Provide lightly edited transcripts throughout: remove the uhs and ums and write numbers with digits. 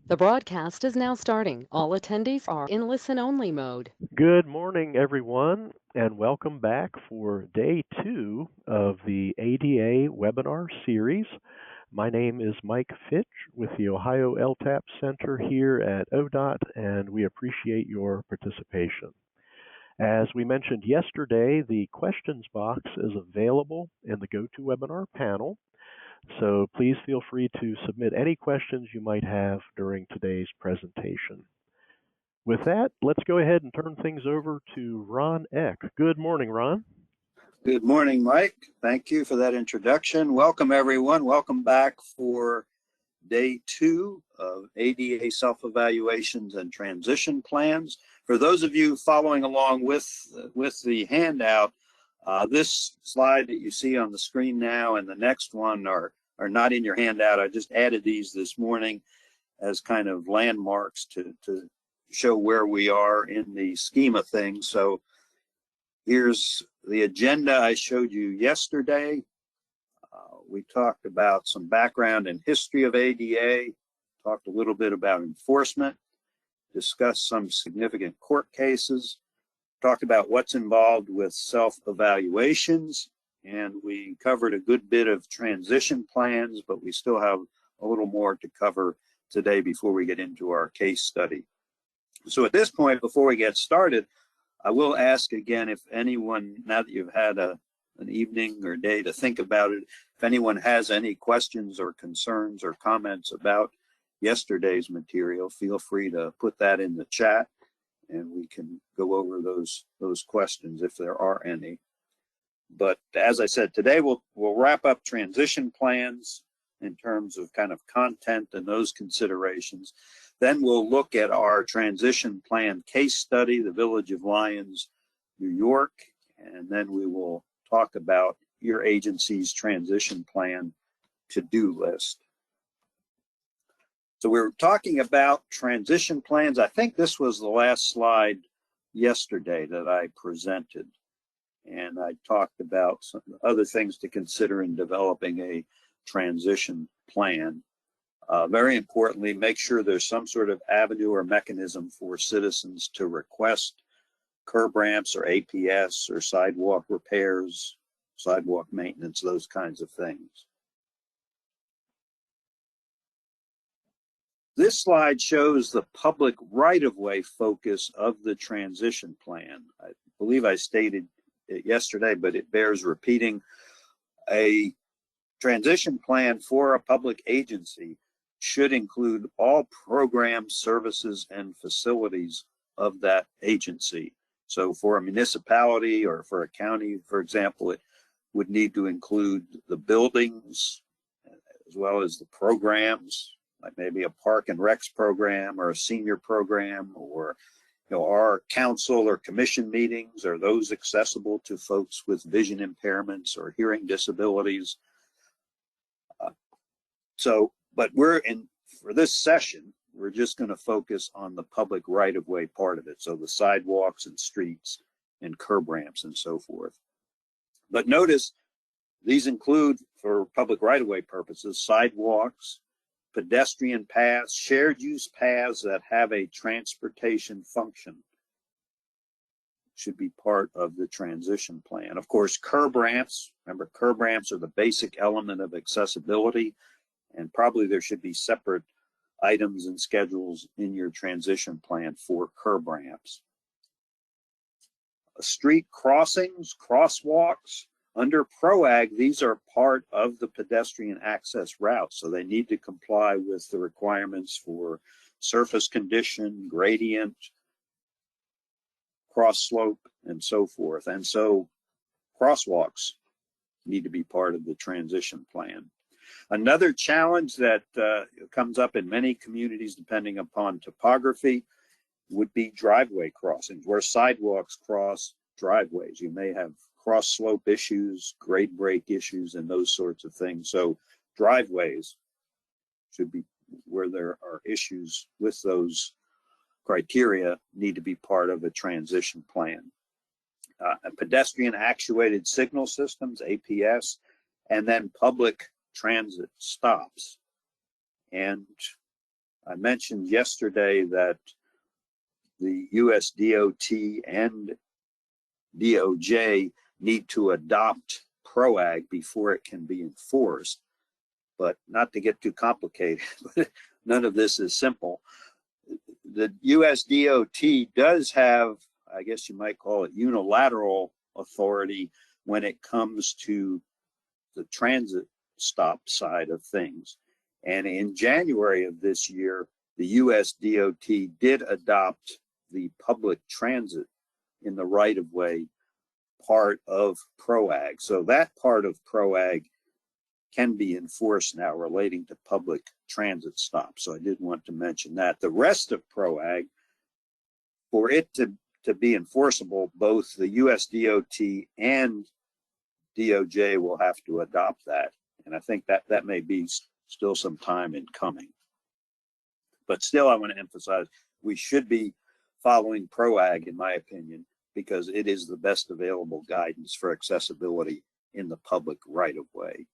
The broadcast is now starting. All attendees are in listen-only mode. Good morning, everyone, and welcome back for day 2 of the ADA webinar series. My name is Mike Fitch with the Ohio LTAP Center here at ODOT, and we appreciate your participation. As we mentioned yesterday, the questions box is available in the GoToWebinar panel, so please feel free to submit any questions you might have during today's presentation. With that, let's go ahead and turn things over to Ron Eck. Good morning, Ron. Good morning, Mike. Thank you for that introduction. Welcome, everyone. Welcome back for day 2 of ADA self-evaluations and transition plans. For those of you following along with the handout, this slide that you see on the screen now and the next one are not in your handout. I just added these this morning as kind of landmarks to show where we are in the scheme of things. So here's the agenda I showed you yesterday. We talked about some background and history of ADA, talked a little bit about enforcement, discussed some significant court cases, talked about what's involved with self-evaluations, and we covered a good bit of transition plans, but we still have a little more to cover today before we get into our case study. So at this point, before we get started, I will ask again if anyone, now that you've had an evening or day to think about it, if anyone has any questions or concerns or comments about yesterday's material, feel free to put that in the chat and we can go over those questions if there are any. But as I said, today we'll wrap up transition plans in terms of kind of content and those considerations. Then we'll look at our transition plan case study, the Village of Lyons, New York, and then we will talk about your agency's transition plan to-do list. So we're talking about transition plans. I think this was the last slide yesterday that I presented, and I talked about some other things to consider in developing a transition plan. Very importantly, make sure there's some sort of avenue or mechanism for citizens to request curb ramps or APS or sidewalk repairs, sidewalk maintenance, those kinds of things. This slide shows the public right-of-way focus of the transition plan. I believe I stated it yesterday, but it bears repeating. A transition plan for a public agency should include all programs, services, and facilities of that agency. So for a municipality or for a county, for example, it would need to include the buildings as well as the programs, like maybe a park and recs program or a senior program, or our council or commission meetings, are those accessible to folks with vision impairments or hearing disabilities. But for this session, we're just going to focus on the public right-of-way part of it, so the sidewalks and streets and curb ramps and so forth. But notice these include, for public right-of-way purposes, sidewalks, pedestrian paths, shared use paths that have a transportation function should be part of the transition plan. Of course, curb ramps, remember, curb ramps are the basic element of accessibility, and probably there should be separate items and schedules in your transition plan for curb ramps. Street crossings, crosswalks, under PROAG, these are part of the pedestrian access route, so they need to comply with the requirements for surface condition, gradient, cross slope, and so forth. And so crosswalks need to be part of the transition plan. Another challenge that comes up in many communities, depending upon topography, would be driveway crossings, where sidewalks cross driveways. You may have cross slope issues, grade break issues, and those sorts of things. So driveways should be, where there are issues with those criteria, need to be part of a transition plan. Pedestrian actuated signal systems, APS, and then public transit stops. And I mentioned yesterday that the US DOT and DOJ need to adopt PROAG before it can be enforced. But not to get too complicated, but none of this is simple. The US DOT does have, I guess you might call it, unilateral authority when it comes to the transit stop side of things. And in January of this year, the US DOT did adopt the public transit in the right-of-way part of PROAG. So that part of PROAG can be enforced now relating to public transit stops. So I did want to mention that. The rest of PROAG, for it to be enforceable, both the US DOT and DOJ will have to adopt that. And I think that may be still some time in coming. But still, I want to emphasize, we should be following PROAG, in my opinion, because it is the best available guidance for accessibility in the public right-of-way.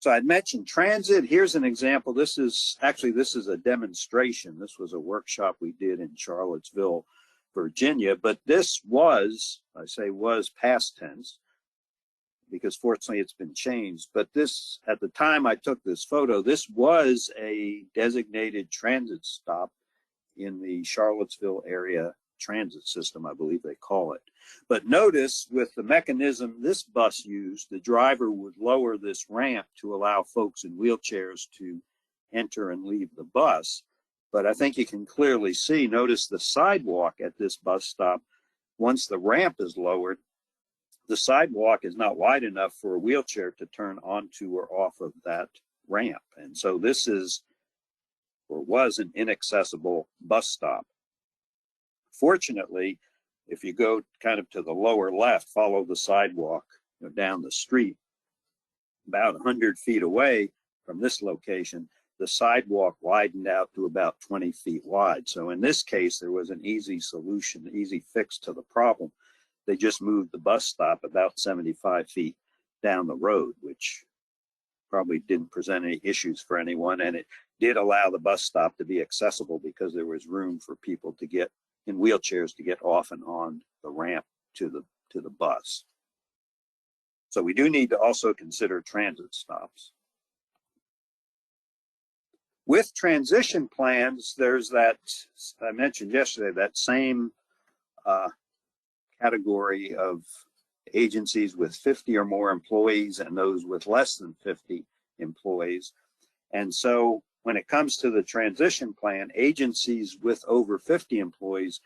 So I'd mentioned transit. Here's an example. This is a demonstration. This was a workshop we did in Charlottesville, Virginia, but this was, I say was past tense, because fortunately it's been changed. But this, at the time I took this photo, this was a designated transit stop in the Charlottesville area transit system, I believe they call it. But notice with the mechanism this bus used, the driver would lower this ramp to allow folks in wheelchairs to enter and leave the bus. But I think you can clearly see, notice the sidewalk at this bus stop, once the ramp is lowered, the sidewalk is not wide enough for a wheelchair to turn onto or off of that ramp. And so this is, or was, an inaccessible bus stop. Fortunately, if you go kind of to the lower left, follow the sidewalk down the street, about 100 feet away from this location, the sidewalk widened out to about 20 feet wide. So in this case, there was an easy solution, easy fix to the problem. They just moved the bus stop about 75 feet down the road, which probably didn't present any issues for anyone. And it did allow the bus stop to be accessible because there was room for people to get in wheelchairs to get off and on the ramp to the bus. So we do need to also consider transit stops. With transition plans, there's that, I mentioned yesterday, that same category of agencies with 50 or more employees and those with less than 50 employees. And so when it comes to the transition plan, agencies with over 50 employees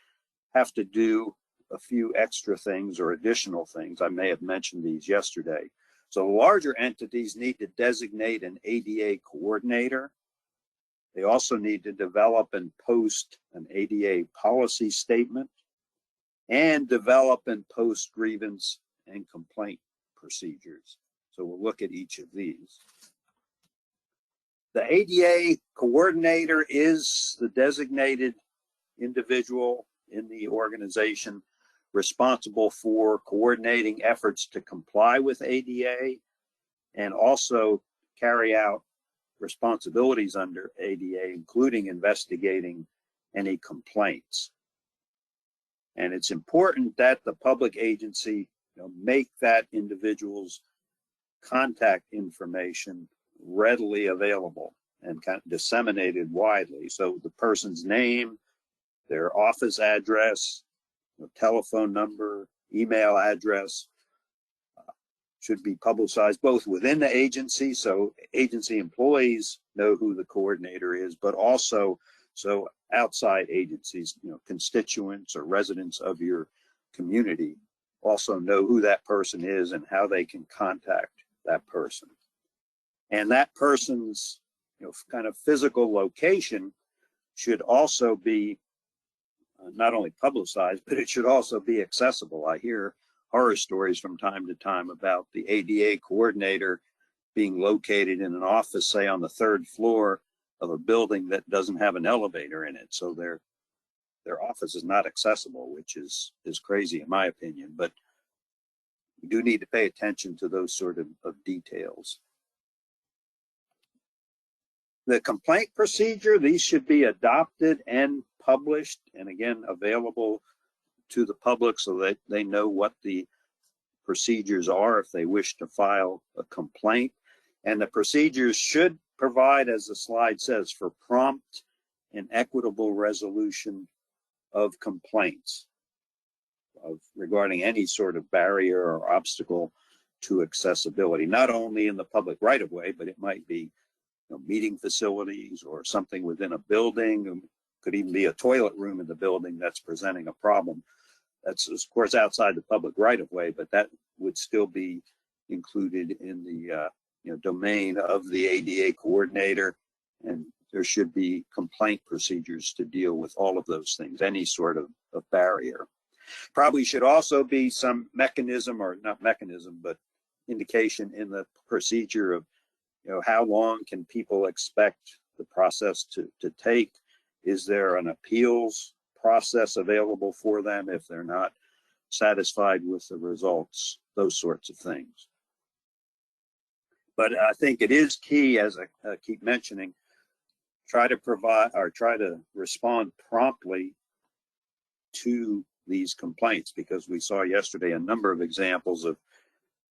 have to do a few extra things or additional things. I may have mentioned these yesterday. So larger entities need to designate an ADA coordinator. They also need to develop and post an ADA policy statement and develop and post grievance and complaint procedures. So we'll look at each of these. The ADA coordinator is the designated individual in the organization responsible for coordinating efforts to comply with ADA and also carry out responsibilities under ADA, including investigating any complaints. And it's important that the public agency make that individual's contact information readily available and kind of disseminated widely. So the person's name, their office address, telephone number, email address should be publicized both within the agency, so agency employees know who the coordinator is, but also so outside agencies, constituents or residents of your community also know who that person is and how they can contact that person. And that person's kind of physical location should also be not only publicized, but it should also be accessible. I hear horror stories from time to time about the ADA coordinator being located in an office, say on the 3rd floor of a building that doesn't have an elevator in it. So their office is not accessible, which is crazy in my opinion, but we do need to pay attention to those sort of details. The complaint procedure, these should be adopted and published, and again, available to the public so that they know what the procedures are if they wish to file a complaint. And the procedures should provide, as the slide says, for prompt and equitable resolution of complaints regarding any sort of barrier or obstacle to accessibility, not only in the public right-of-way, but it might be meeting facilities or something within a building. Could even be a toilet room in the building that's presenting a problem. That's, of course, outside the public right-of-way, but that would still be included in the domain of the ADA coordinator, and there should be complaint procedures to deal with all of those things, any sort of barrier. Probably should also be some mechanism, or not mechanism, but indication in the procedure of how long can people expect the process to take? Is there an appeals process available for them if they're not satisfied with the results? Those sorts of things. But I think it is key, as I keep mentioning, try to respond promptly to these complaints, because we saw yesterday a number of examples of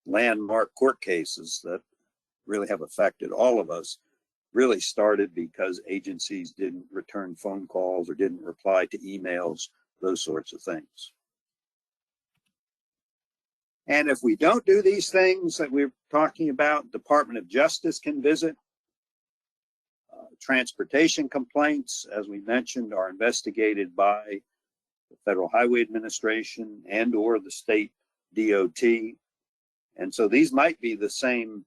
landmark court cases that really have affected all of us, really started because agencies didn't return phone calls or didn't reply to emails, those sorts of things. And if we don't do these things that we're talking about, Department of Justice can visit. Transportation complaints, as we mentioned, are investigated by the Federal Highway Administration and or the state DOT. And so these might be the same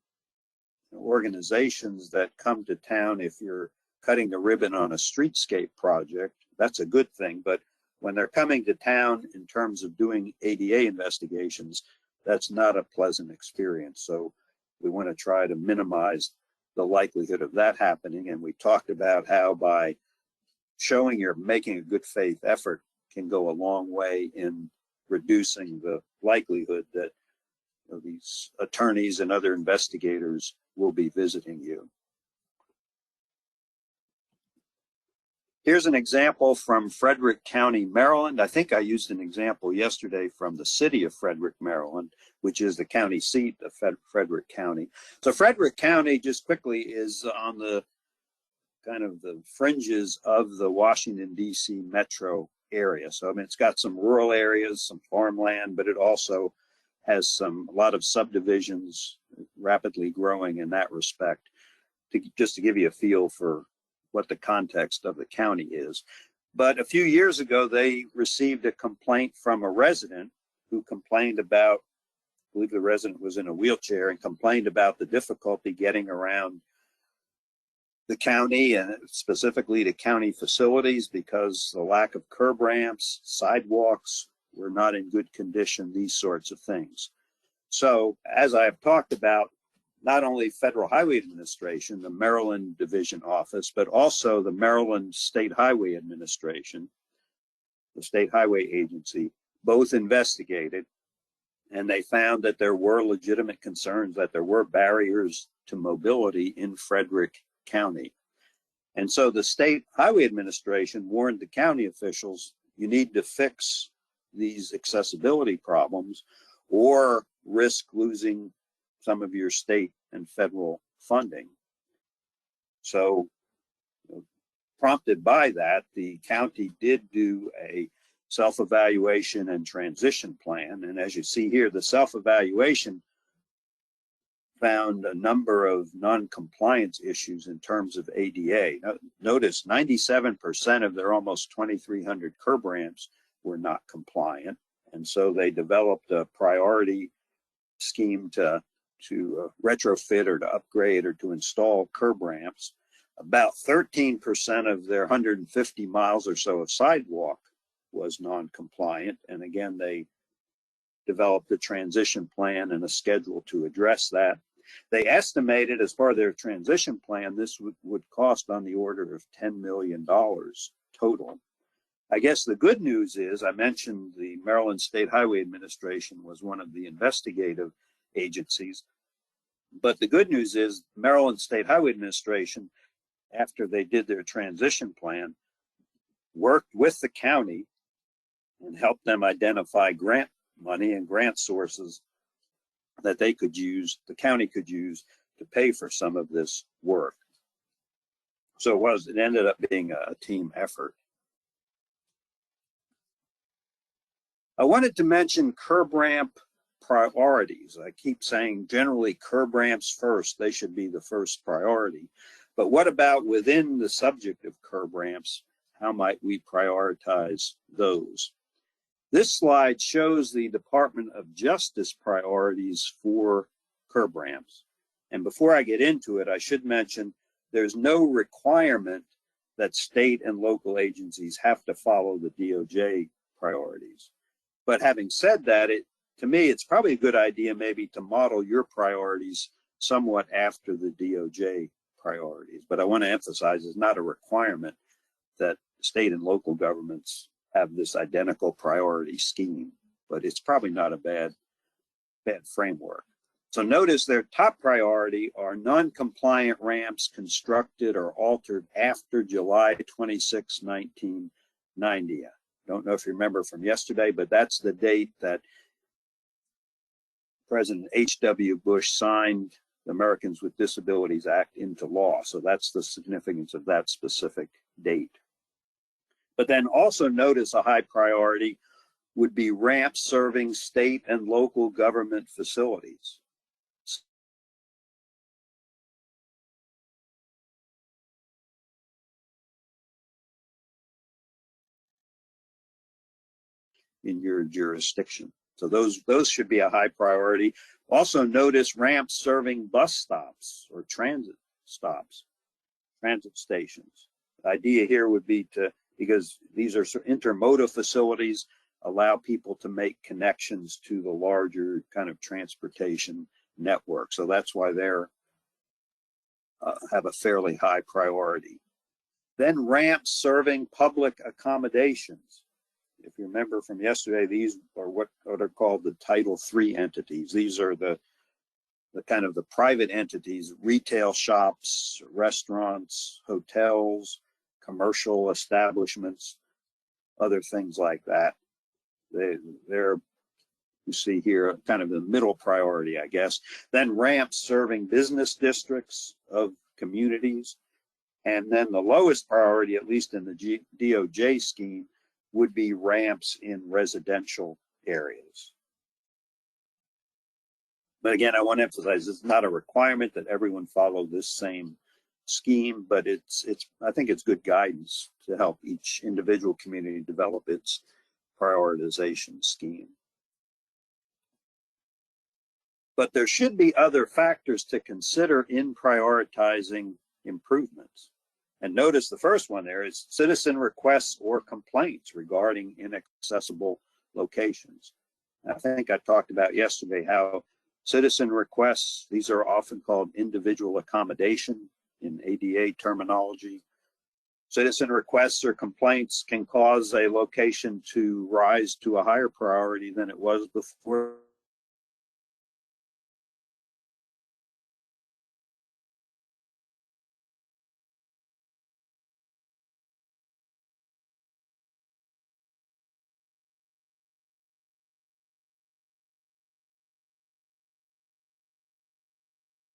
organizations that come to town if you're cutting the ribbon on a streetscape project. That's a good thing. But when they're coming to town in terms of doing ADA investigations, that's not a pleasant experience. So we want to try to minimize the likelihood of that happening. And we talked about how by showing you're making a good faith effort can go a long way in reducing the likelihood that these attorneys and other investigators will be visiting you. Here's an example from Frederick County, Maryland. I think I used an example yesterday from the city of Frederick, Maryland, which is the county seat of Frederick County. So Frederick County, just quickly, is on the kind of the fringes of the Washington, D.C. metro area. So I mean, it's got some rural areas, some farmland, but it also has a lot of subdivisions, rapidly growing in that respect, just to give you a feel for what the context of the county is. But a few years ago, they received a complaint from a resident who complained about, I believe the resident was in a wheelchair, and complained about the difficulty getting around the county, and specifically to county facilities, because the lack of curb ramps, sidewalks were not in good condition, these sorts of things. So as I have talked about, not only Federal Highway Administration, the Maryland Division Office, but also the Maryland State Highway Administration, the State Highway Agency, both investigated, and they found that there were legitimate concerns, that there were barriers to mobility in Frederick County. And so the State Highway Administration warned the county officials, you need to fix these accessibility problems or risk losing some of your state and federal funding. So, prompted by that, the county did do a self-evaluation and transition plan. And as you see here, the self-evaluation found a number of non-compliance issues in terms of ADA. Notice 97% of their almost 2,300 curb ramps were not compliant. And so they developed a priority scheme to retrofit or to upgrade or to install curb ramps. About 13% of their 150 miles or so of sidewalk was non-compliant. And again, they developed a transition plan and a schedule to address that. They estimated, as part of their transition plan, this would cost on the order of $10 million total. I guess the good news is, I mentioned the Maryland State Highway Administration was one of the investigative agencies, but the good news is Maryland State Highway Administration after they did their transition plan, worked with the county and helped them identify grant money and grant sources that they could use, the county could use to pay for some of this work. So it ended up being a team effort. I wanted to mention curb ramp priorities. I keep saying generally curb ramps first, they should be the first priority. But what about within the subject of curb ramps? How might we prioritize those? This slide shows the Department of Justice priorities for curb ramps. And before I get into it, I should mention there's no requirement that state and local agencies have to follow the DOJ priorities. But having said that, to me, it's probably a good idea maybe to model your priorities somewhat after the DOJ priorities. But I want to emphasize it's not a requirement that state and local governments have this identical priority scheme, but it's probably not a bad framework. So notice their top priority are non-compliant ramps constructed or altered after July 26, 1990. I don't know if you remember from yesterday, but that's the date that President H.W. Bush signed the Americans with Disabilities Act into law. So that's the significance of that specific date. But then also notice a high priority would be ramps serving state and local government facilities. In your jurisdiction. So those should be a high priority. Also notice ramps serving bus stops or transit stops, transit stations. The idea here would be because these are intermodal facilities, allow people to make connections to the larger kind of transportation network. So that's why they're have a fairly high priority. Then ramps serving public accommodations. If you remember from yesterday, these are what are called the Title III entities. These are the kind of the private entities, retail shops, restaurants, hotels, commercial establishments, other things like that. They're, you see here, kind of the middle priority, I guess. Then ramps serving business districts of communities. And then the lowest priority, at least in the DOJ scheme, would be ramps in residential areas. But again, I want to emphasize it's not a requirement that everyone follow this same scheme, but I think it's good guidance to help each individual community develop its prioritization scheme. But there should be other factors to consider in prioritizing improvements. And notice the first one there is citizen requests or complaints regarding inaccessible locations. I think I talked about yesterday how citizen requests, these are often called individual accommodation in ADA terminology. Citizen requests or complaints can cause a location to rise to a higher priority than it was before.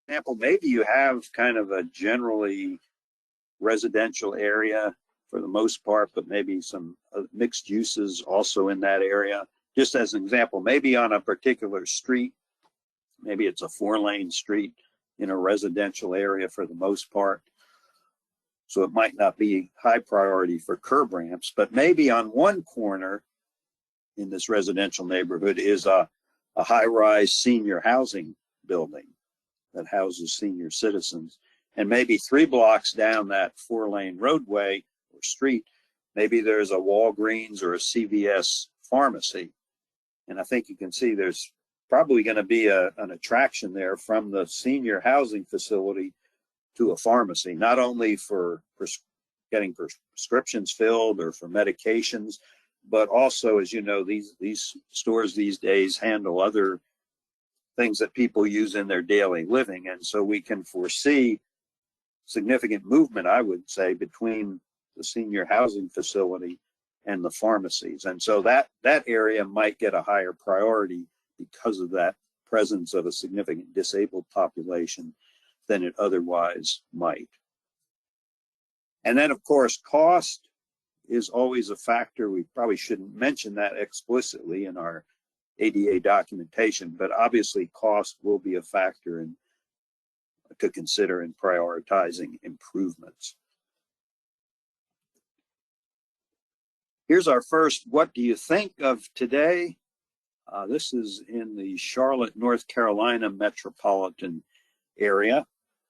Example, maybe you have kind of a generally residential area for the most part, but maybe some mixed uses also in that area. Just as an example, maybe on a particular street, maybe it's a 4-lane street in a residential area for the most part. So it might not be high priority for curb ramps, but maybe on one corner in this residential neighborhood is a high-rise senior housing building that houses senior citizens. And maybe 3 blocks down that 4-lane roadway or street, maybe there's a Walgreens or a CVS pharmacy. And I think you can see there's probably going to be an attraction there from the senior housing facility to a pharmacy, not only for getting prescriptions filled or for medications, but also, as you know, these stores these days handle other things that people use in their daily living. And so we can foresee significant movement, I would say, between the senior housing facility and the pharmacies. And so that area might get a higher priority because of that presence of a significant disabled population than it otherwise might. And then, of course, cost is always a factor. We probably shouldn't mention that explicitly in our ADA documentation, but obviously cost will be a factor to consider in prioritizing improvements. Here's our first "What do you think" of today? This is in the Charlotte, North Carolina metropolitan area.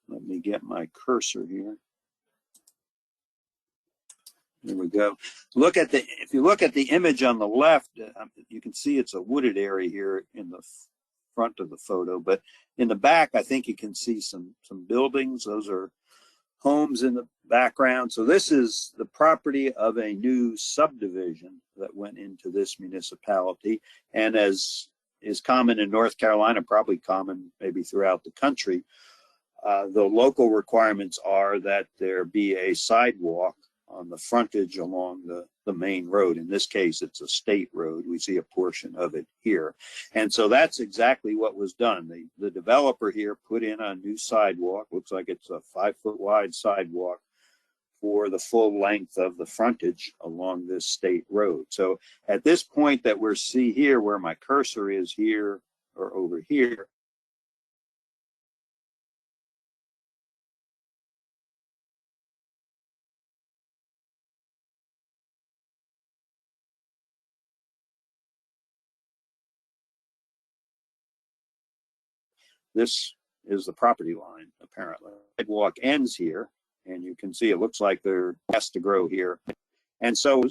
Let me get my cursor here. There we go. If you look at the image on the left, you can see it's a wooded area here in the front of the photo, but in the back, I think you can see some buildings. Those are homes in the background. So this is the property of a new subdivision that went into this municipality. And as is common in North Carolina, probably common maybe throughout the country, the local requirements are that there be a sidewalk on the frontage along the main road. In this case, it's a state road. We see a portion of it here. And so that's exactly what was done. The developer here put in a new sidewalk. Looks like it's a 5-foot wide sidewalk for the full length of the frontage along this state road. So at this point that we're see here, where my cursor is here or over here, this is the property line, apparently. The sidewalk ends here, and you can see it looks like there has to grow here. And so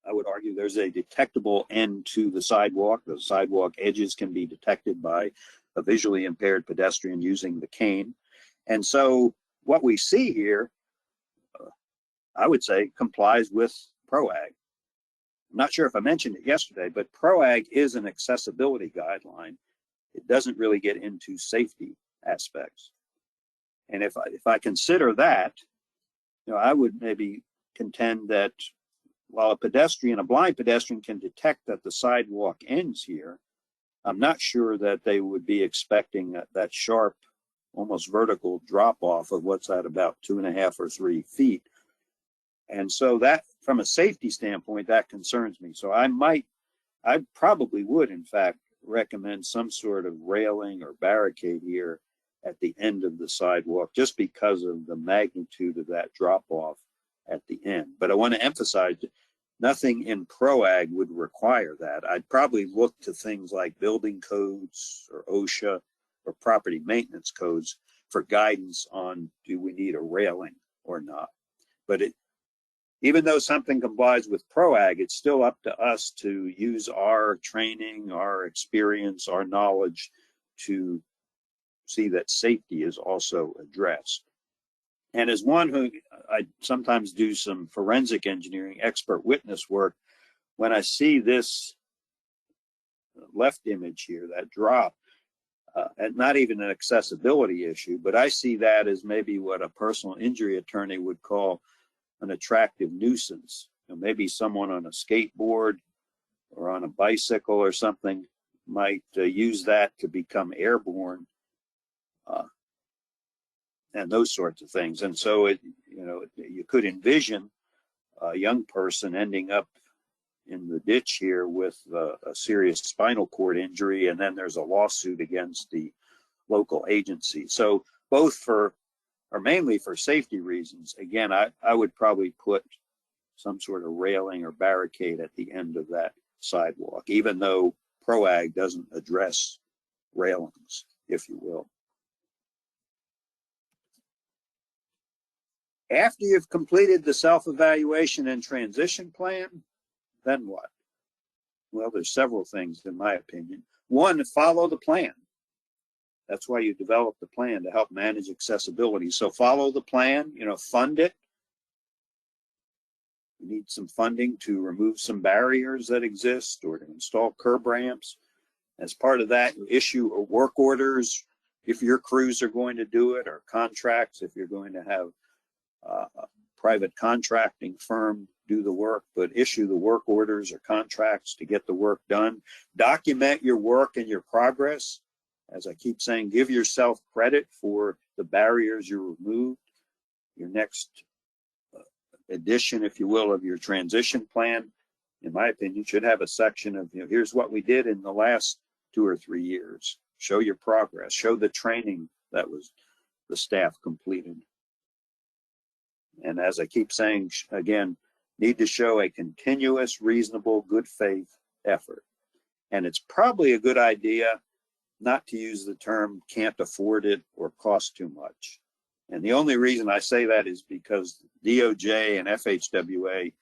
I would argue there's a detectable end to the sidewalk. The sidewalk edges can be detected by a visually impaired pedestrian using the cane. And so what we see here, I would say, complies with PROAG. I'm not sure if I mentioned it yesterday, but PROAG is an accessibility guideline. It doesn't really get into safety aspects. And if I consider that, I would maybe contend that while a blind pedestrian can detect that the sidewalk ends here, I'm not sure that they would be expecting that sharp, almost vertical drop off of what's at about 2.5 or 3 feet. And so that, from a safety standpoint, that concerns me. So I probably would, in fact, recommend some sort of railing or barricade here at the end of the sidewalk, just because of the magnitude of that drop off at the end. But I want to emphasize that nothing in PROAG would require that. I'd probably look to things like building codes or OSHA or property maintenance codes for guidance on, do we need a railing or not? But even though something complies with PROAG, it's still up to us to use our training, our experience, our knowledge to see that safety is also addressed. And as one who I sometimes do some forensic engineering, expert witness work, when I see this left image here, that drop, and not even an accessibility issue, but I see that as maybe what a personal injury attorney would call an attractive nuisance. Maybe someone on a skateboard or on a bicycle or something might use that to become airborne, and those sorts of things. And so you could envision a young person ending up in the ditch here with a serious spinal cord injury, and then there's a lawsuit against the local agency. So both mainly for safety reasons, again, I would probably put some sort of railing or barricade at the end of that sidewalk, even though PROAG doesn't address railings, if you will. After you've completed the self-evaluation and transition plan, then what? Well, there's several things, in my opinion. One, follow the plan. That's why you develop the plan, to help manage accessibility. So follow the plan, fund it. You need some funding to remove some barriers that exist or to install curb ramps. As part of that, you issue work orders if your crews are going to do it, or contracts, if you're going to have a private contracting firm do the work, but issue the work orders or contracts to get the work done. Document your work and your progress. As I keep saying, give yourself credit for the barriers you removed. Your next edition, if you will, of your transition plan, in my opinion, should have a section of, here's what we did in the last 2 or 3 years. Show your progress, show the training that was the staff completed. And as I keep saying, again, need to show a continuous, reasonable, good faith effort. And it's probably a good idea not to use the term can't afford it or cost too much. And the only reason I say that is because DOJ and FHWA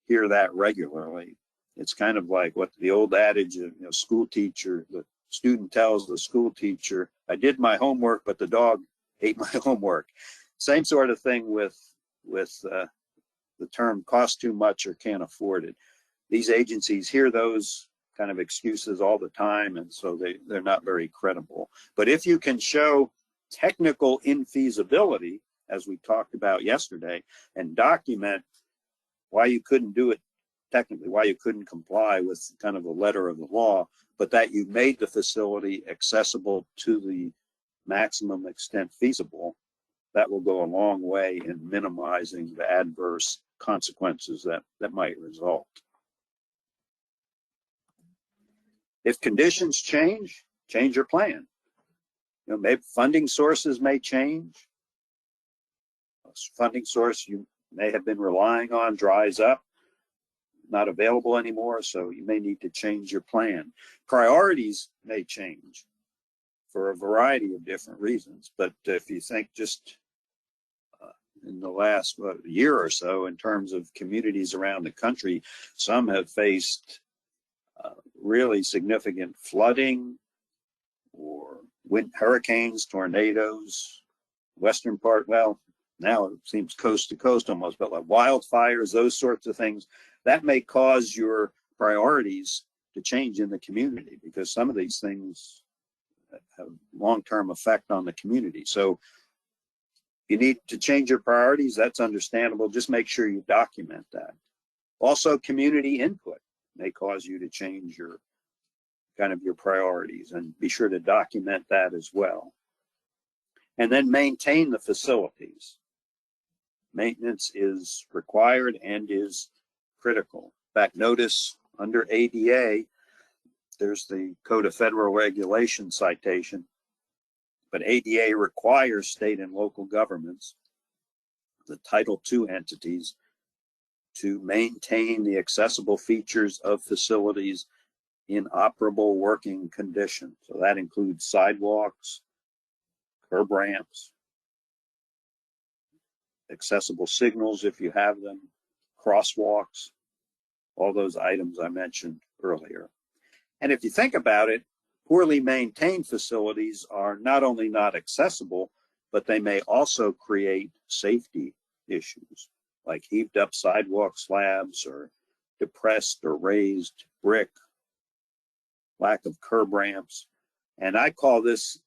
hear that regularly. It's kind of like what the old adage of, school teacher, the student tells the school teacher, I did my homework, but the dog ate my homework. Same sort of thing with the term cost too much or can't afford it. These agencies hear those kind of excuses all the time, and so they're not very credible. But if you can show technical infeasibility, as we talked about yesterday, and document why you couldn't do it technically, why you couldn't comply with kind of the letter of the law, but that you made the facility accessible to the maximum extent feasible, that will go a long way in minimizing the adverse consequences that might result. If conditions change your plan. Maybe funding sources may change. A funding source you may have been relying on dries up, not available anymore, so you may need to change your plan. Priorities may change for a variety of different reasons, but if you think just in the last year or so, in terms of communities around the country, some have faced really significant flooding or hurricanes, tornadoes, western part, well, now it seems coast to coast almost, but like wildfires, those sorts of things, that may cause your priorities to change in the community, because some of these things have long-term effect on the community. So you need to change your priorities. That's understandable. Just make sure you document that. Also, community input may cause you to change your priorities, and be sure to document that as well. And then maintain the facilities. Maintenance is required and is critical. In fact, notice under ADA, there's the Code of Federal Regulations citation, but ADA requires state and local governments, the Title II entities, to maintain the accessible features of facilities in operable working condition. So that includes sidewalks, curb ramps, accessible signals if you have them, crosswalks, all those items I mentioned earlier. And if you think about it, poorly maintained facilities are not only not accessible, but they may also create safety issues, like heaved up sidewalk slabs or depressed or raised brick, lack of curb ramps. And I call this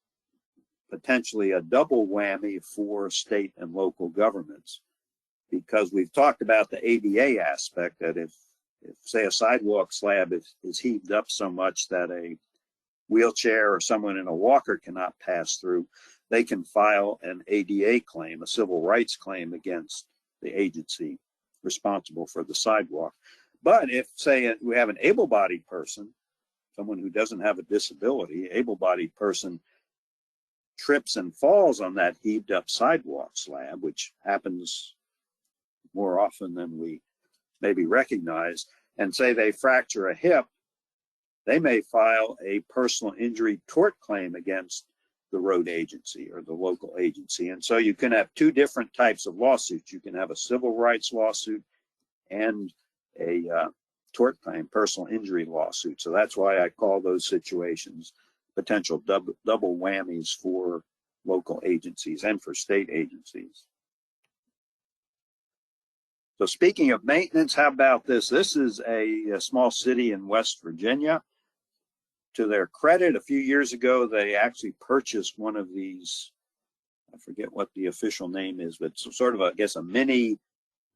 potentially a double whammy for state and local governments, because we've talked about the ADA aspect, that if say a sidewalk slab is heaved up so much that a wheelchair or someone in a walker cannot pass through, they can file an ADA claim, a civil rights claim against the agency responsible for the sidewalk. But if, say, we have an able-bodied person, someone who doesn't have a disability, able-bodied person trips and falls on that heaved up sidewalk slab, which happens more often than we maybe recognize, and say they fracture a hip, they may file a personal injury tort claim against the road agency or the local agency. And so you can have two different types of lawsuits. You can have a civil rights lawsuit and a tort claim, personal injury lawsuit. So that's why I call those situations potential double whammies for local agencies and for state agencies. So speaking of maintenance, how about this? This is a small city in West Virginia, to their credit, a few years ago, they actually purchased one of these, I forget what the official name is, but it's sort of, I guess, a mini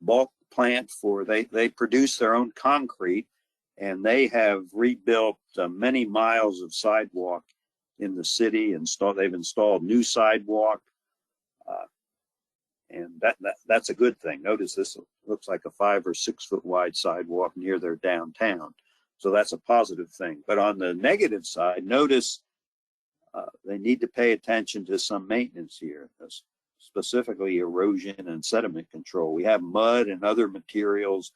bulk plant for, they produce their own concrete, and they have rebuilt many miles of sidewalk in the city. They've installed new sidewalk, and that's a good thing. Notice this looks like a 5 or 6 foot wide sidewalk near their downtown. So that's a positive thing. But on the negative side, notice they need to pay attention to some maintenance here, specifically erosion and sediment control. We have mud and other materials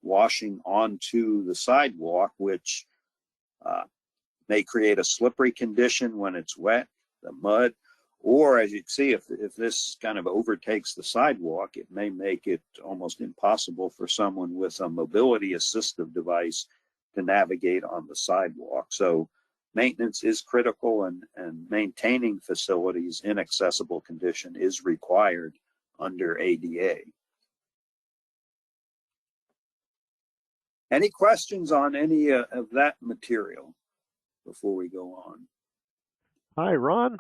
washing onto the sidewalk, which may create a slippery condition when it's wet, the mud, or as you can see, if this kind of overtakes the sidewalk, it may make it almost impossible for someone with a mobility assistive device to navigate on the sidewalk. So maintenance is critical, and maintaining facilities in accessible condition is required under ADA. Any questions on any of that material before we go on? Hi, Ron.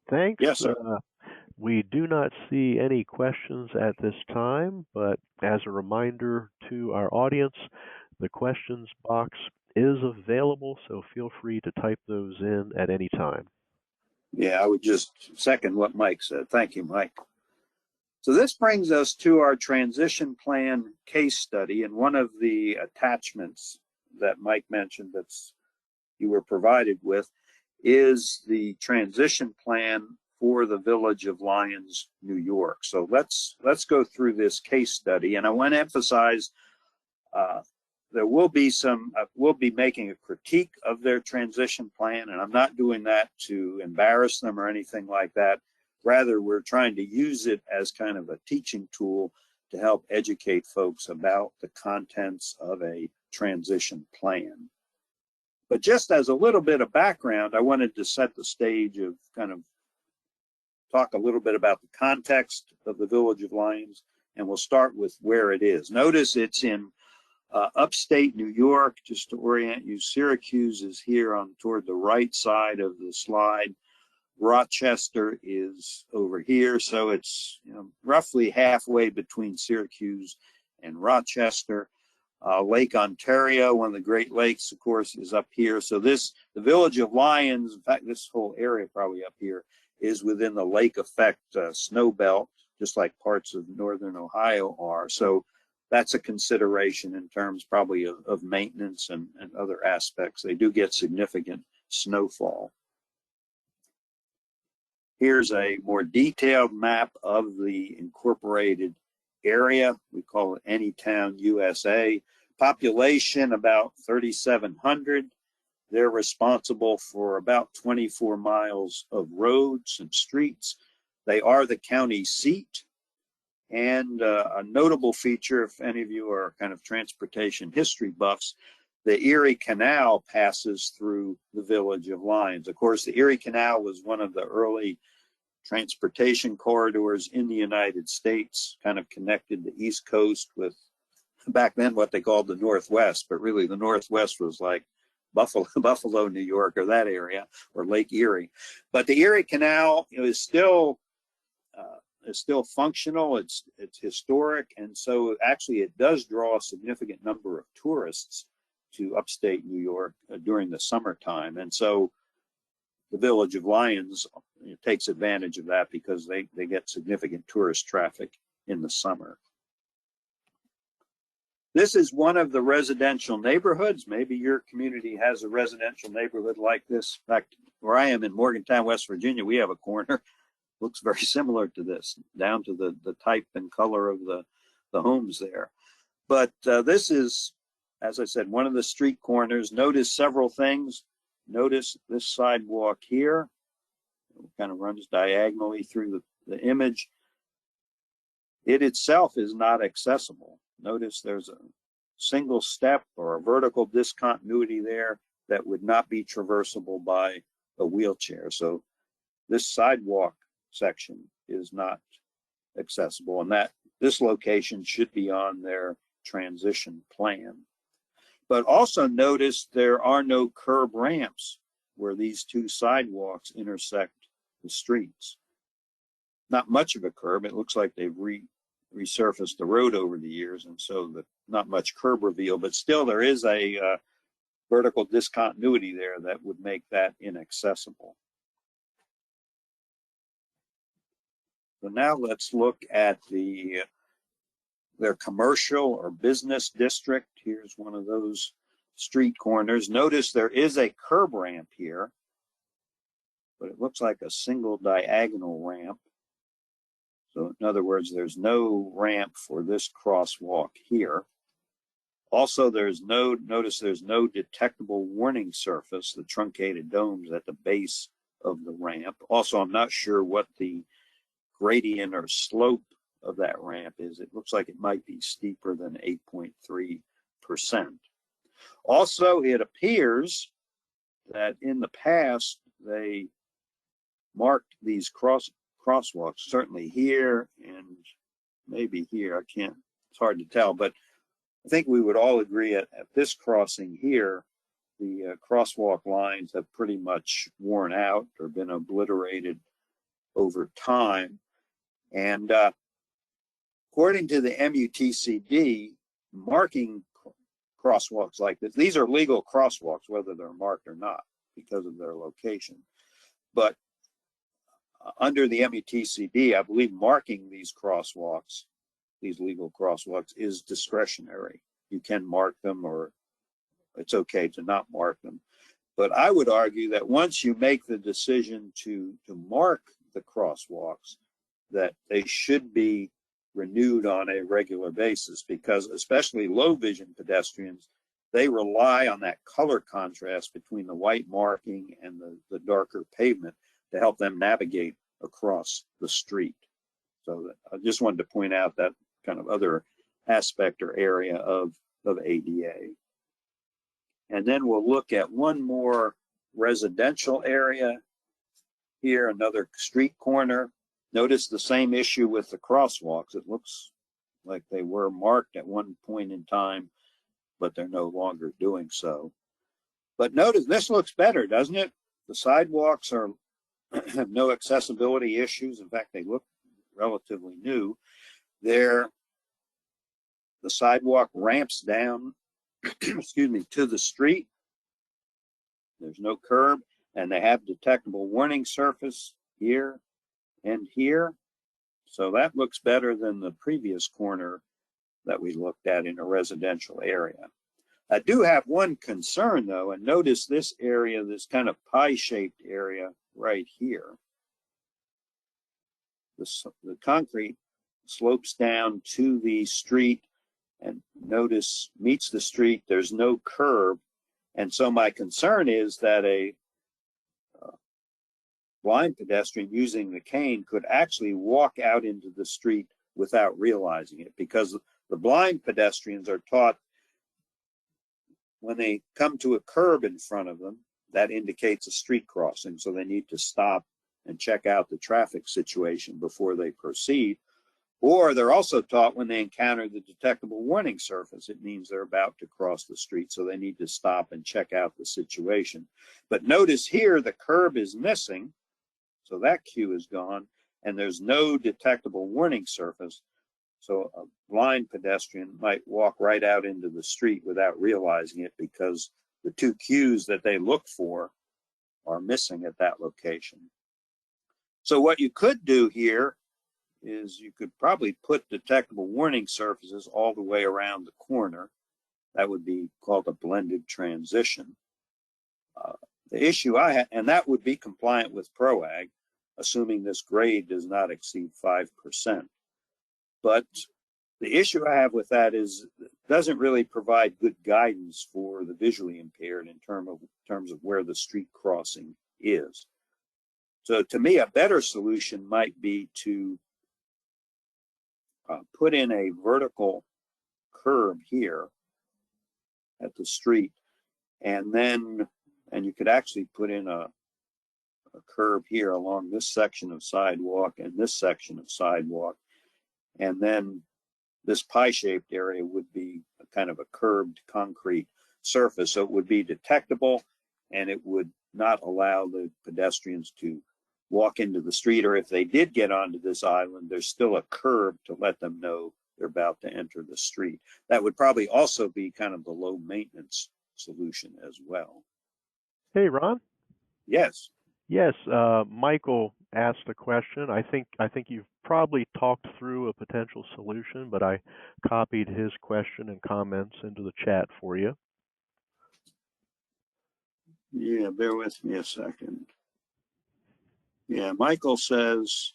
Thanks. Yes, sir. We do not see any questions at this time, but as a reminder to our audience, the questions box is available, so feel free to type those in at any time. Yeah, I would just second what Mike said. Thank you, Mike. So this brings us to our transition plan case study, and one of the attachments that Mike mentioned that you were provided with is the transition plan for the Village of Lyons, New York. So let's go through this case study, and I want to emphasize there will be we'll be making a critique of their transition plan, and I'm not doing that to embarrass them or anything like that. Rather, we're trying to use it as kind of a teaching tool to help educate folks about the contents of a transition plan. But just as a little bit of background, I wanted to set the stage of kind of talk a little bit about the context of the Village of Lyons, and we'll start with where it is. Notice it's in upstate New York. Just to orient you, Syracuse is here on toward the right side of the slide. Rochester is over here, so it's roughly halfway between Syracuse and Rochester. Lake Ontario, one of the Great Lakes, of course, is up here. So the Village of Lyons, in fact, this whole area probably up here, is within the lake effect snow belt, just like parts of northern Ohio are. So that's a consideration in terms probably of maintenance and other aspects. They do get significant snowfall. Here's a more detailed map of the incorporated area. We call it Anytown, USA. Population about 3,700. They're responsible for about 24 miles of roads and streets. They are the county seat. And a notable feature, if any of you are kind of transportation history buffs, the Erie Canal passes through the Village of Lyons. Of course, the Erie Canal was one of the early transportation corridors in the United States, kind of connected the East Coast with, back then, what they called the Northwest, but really the Northwest was like Buffalo, New York, or that area, or Lake Erie. But the Erie Canal is still functional. It's historic, and so actually it does draw a significant number of tourists to upstate New York during the summertime. And so the Village of Lyons takes advantage of that because they get significant tourist traffic in the summer. This is one of the residential neighborhoods. Maybe your community has a residential neighborhood like this. In fact, where I am in Morgantown, West Virginia, we have a corner. Looks very similar to this, down to the type and color of the homes there. But this is, as I said, one of the street corners. Notice several things. Notice this sidewalk here. It kind of runs diagonally through the image. It itself is not accessible. Notice there's a single step or a vertical discontinuity there that would not be traversable by a wheelchair. So this sidewalk section is not accessible, and this location should be on their transition plan. But also notice there are no curb ramps where these two sidewalks intersect the streets. Not much of a curb. It looks like they've resurfaced the road over the years, and so not much curb reveal, but still there is a vertical discontinuity there that would make that inaccessible. So now let's look at their commercial or business district. Here's one of those street corners. Notice there is a curb ramp here, but it looks like a single diagonal ramp. So in other words, there's no ramp for this crosswalk here. Also, notice there's no detectable warning surface, the truncated domes at the base of the ramp. Also, I'm not sure what the gradient or slope of that ramp is. It looks like it might be steeper than 8.3%. Also, it appears that in the past, they marked these crosswalks, certainly here and maybe here. It's hard to tell, but I think we would all agree at this crossing here, the crosswalk lines have pretty much worn out or been obliterated over time. And according to the MUTCD, marking crosswalks like this, these are legal crosswalks, whether they're marked or not, because of their location. But under the MUTCD, I believe marking these crosswalks, these legal crosswalks, is discretionary. You can mark them, or it's okay to not mark them. But I would argue that once you make the decision to mark the crosswalks, that they should be renewed on a regular basis, because especially low vision pedestrians, they rely on that color contrast between the white marking and the darker pavement to help them navigate across the street. So I just wanted to point out that kind of other aspect or area of ADA. And then we'll look at one more residential area here, another street corner. Notice the same issue with the crosswalks. It looks like they were marked at one point in time, but they're no longer doing so. But notice this looks better, doesn't it? The sidewalks have no accessibility issues. In fact, they look relatively new. The sidewalk ramps down, excuse me, to the street. There's no curb, and they have detectable warning surface here and here. So that looks better than the previous corner that we looked at in a residential area. I do have one concern though, and notice this area, this kind of pie-shaped area right here. The concrete slopes down to the street, and notice meets the street. There's no curb. And so my concern is that a blind pedestrian using the cane could actually walk out into the street without realizing it, because the blind pedestrians are taught when they come to a curb in front of them, that indicates a street crossing. So they need to stop and check out the traffic situation before they proceed. Or they're also taught when they encounter the detectable warning surface, it means they're about to cross the street. So they need to stop and check out the situation. But notice here, the curb is missing. So that cue is gone, and there's no detectable warning surface. So a blind pedestrian might walk right out into the street without realizing it, because the two cues that they look for are missing at that location. So what you could do here is you could probably put detectable warning surfaces all the way around the corner. That would be called a blended transition. The issue I have, and that would be compliant with PROAG, assuming this grade does not exceed 5%. But the issue I have with that is it doesn't really provide good guidance for the visually impaired in terms of where the street crossing is. So to me, a better solution might be to put in a vertical curb here at the street, and you could actually put in a curb here along this section of sidewalk and this section of sidewalk, and then this pie-shaped area would be a kind of a curbed concrete surface. So it would be detectable, and it would not allow the pedestrians to walk into the street, or if they did get onto this island, there's still a curb to let them know they're about to enter the street. That would probably also be kind of the low maintenance solution as well. Hey, Ron. Yes. Yes, Michael asked a question. I think you've probably talked through a potential solution, but I copied his question and comments into the chat for you. Yeah, bear with me a second. Yeah, Michael says,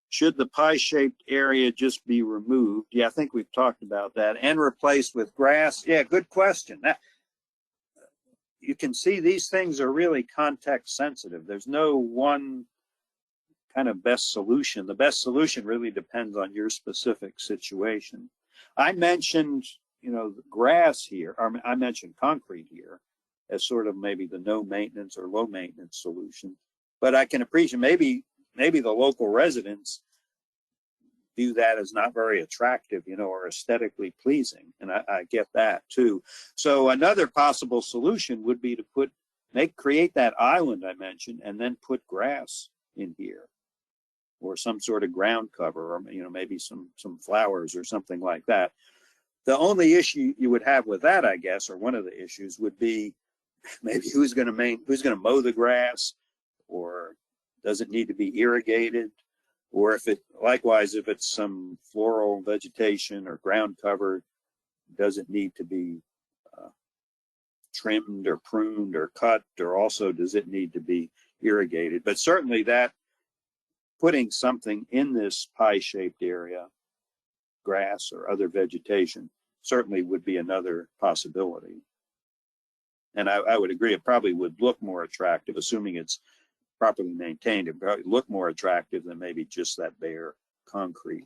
should the pie-shaped area just be removed? Yeah, I think we've talked about that, and replaced with grass. Yeah, good question. You can see these things are really context sensitive. There's no one kind of best solution. The best solution really depends on your specific situation. I mentioned, the grass here, or I mentioned concrete here as sort of maybe the no maintenance or low maintenance solution. But I can appreciate maybe the local residents view that as not very attractive, or aesthetically pleasing. And I get that too. So another possible solution would be to create that island I mentioned, and then put grass in here, or some sort of ground cover, or maybe some flowers or something like that. The only issue you would have with that, I guess, or one of the issues, would be maybe who's going to mow the grass, or does it need to be irrigated? Or if it's some floral vegetation or ground cover, does it need to be trimmed or pruned or cut, or also does it need to be irrigated? But certainly that putting something in this pie-shaped area, grass or other vegetation, certainly would be another possibility. And I would agree, it probably would look more attractive, assuming it's properly maintained. It probably look more attractive than maybe just that bare concrete.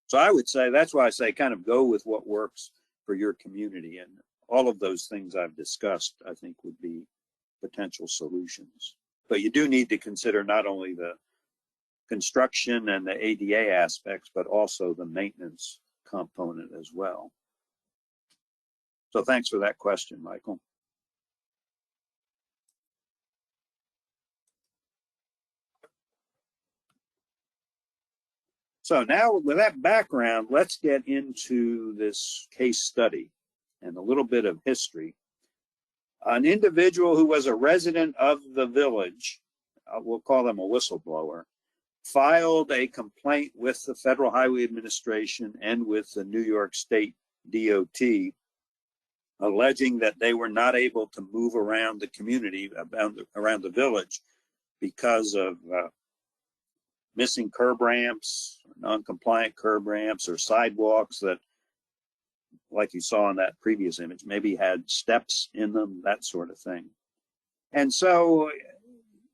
So I would say, that's why I say kind of go with what works for your community. And all of those things I've discussed, I think, would be potential solutions. But you do need to consider not only the construction and the ADA aspects, but also the maintenance component as well. So thanks for that question, Michael. So now, with that background, let's get into this case study and a little bit of history. An individual who was a resident of the village, we'll call them a whistleblower, filed a complaint with the Federal Highway Administration and with the New York State DOT, alleging that they were not able to move around the community, around the village, because of missing curb ramps, non-compliant curb ramps, or sidewalks that, like you saw in that previous image, maybe had steps in them, that sort of thing. And so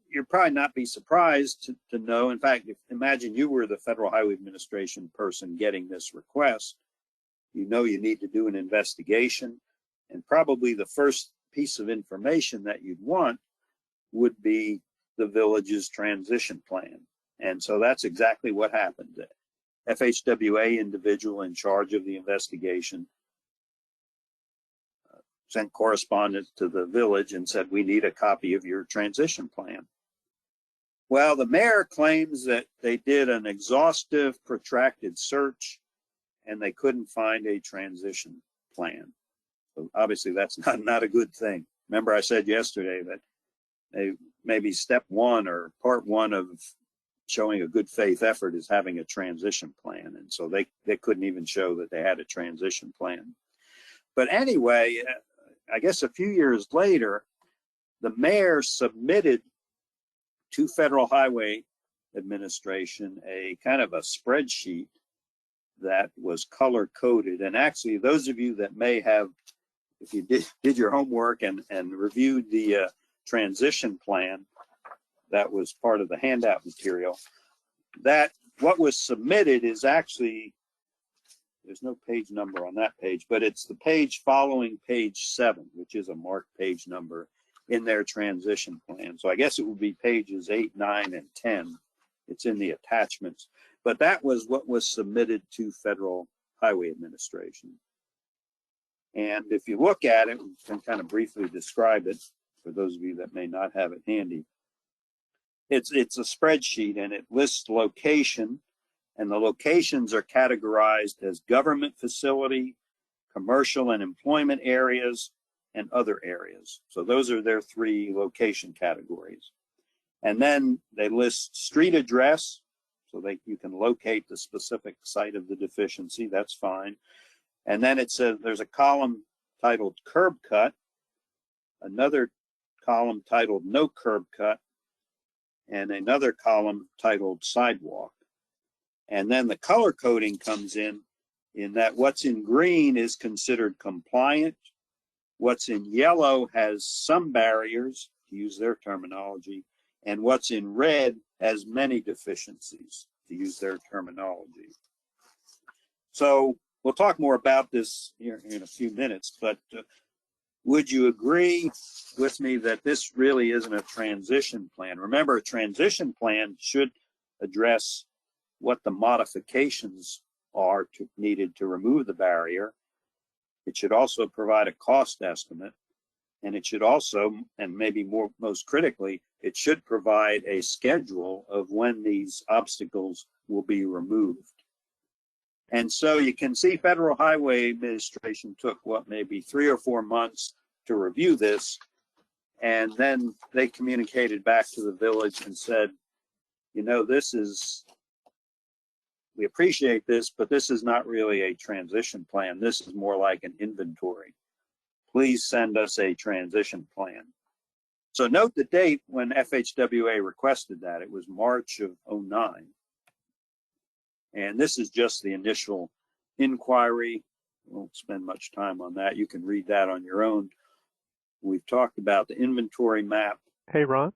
you'll probably not be surprised to know, in fact, imagine you were the Federal Highway Administration person getting this request. You know you need to do an investigation, and probably the first piece of information that you'd want would be the village's transition plan. And so that's exactly what happened. The FHWA individual in charge of the investigation sent correspondence to the village and said, we need a copy of your transition plan. Well, the mayor claims that they did an exhaustive, protracted search and they couldn't find a transition plan. So obviously that's not a good thing. Remember I said yesterday that maybe step one or part one of showing a good faith effort is having a transition plan. And so they couldn't even show that they had a transition plan. But anyway, I guess a few years later, the mayor submitted to Federal Highway Administration a kind of a spreadsheet that was color coded. And actually, those of you that may have, if you did your homework and reviewed the transition plan that was part of the handout material, that what was submitted is actually, there's no page number on that page, but it's the page following page 7, which is a marked page number in their transition plan. So I guess it would be pages 8, 9, and 10. It's in the attachments. But that was what was submitted to Federal Highway Administration. And if you look at it, we can kind of briefly describe it. for those of you that may not have it handy. It's a spreadsheet, and it lists location, and the locations are categorized as government facility, commercial and employment areas, and other areas. So those are their three location categories. And then they list street address, so you can locate the specific site of the deficiency. That's fine. And then it says there's a column titled curb cut, another column titled no curb cut, and another column titled sidewalk. And then the color coding comes in that what's in green is considered compliant, what's in yellow has some barriers, to use their terminology, and what's in red has many deficiencies, to use their terminology. So we'll talk more about this here in a few minutes, but would you agree with me that this really isn't a transition plan? Remember, a transition plan should address what the modifications are needed to remove the barrier. It should also provide a cost estimate, and it should also, and maybe most critically, it should provide a schedule of when these obstacles will be removed. And so you can see Federal Highway Administration took maybe 3 or 4 months to review this, and then they communicated back to the village and said, you know, we appreciate this, but this is not really a transition plan. This is more like an inventory. Please send us a transition plan. So note the date when FHWA requested that. It was March of '09. And this is just the initial inquiry. We won't spend much time on that. You can read that on your own. We've talked about the inventory map. Hey, Ron.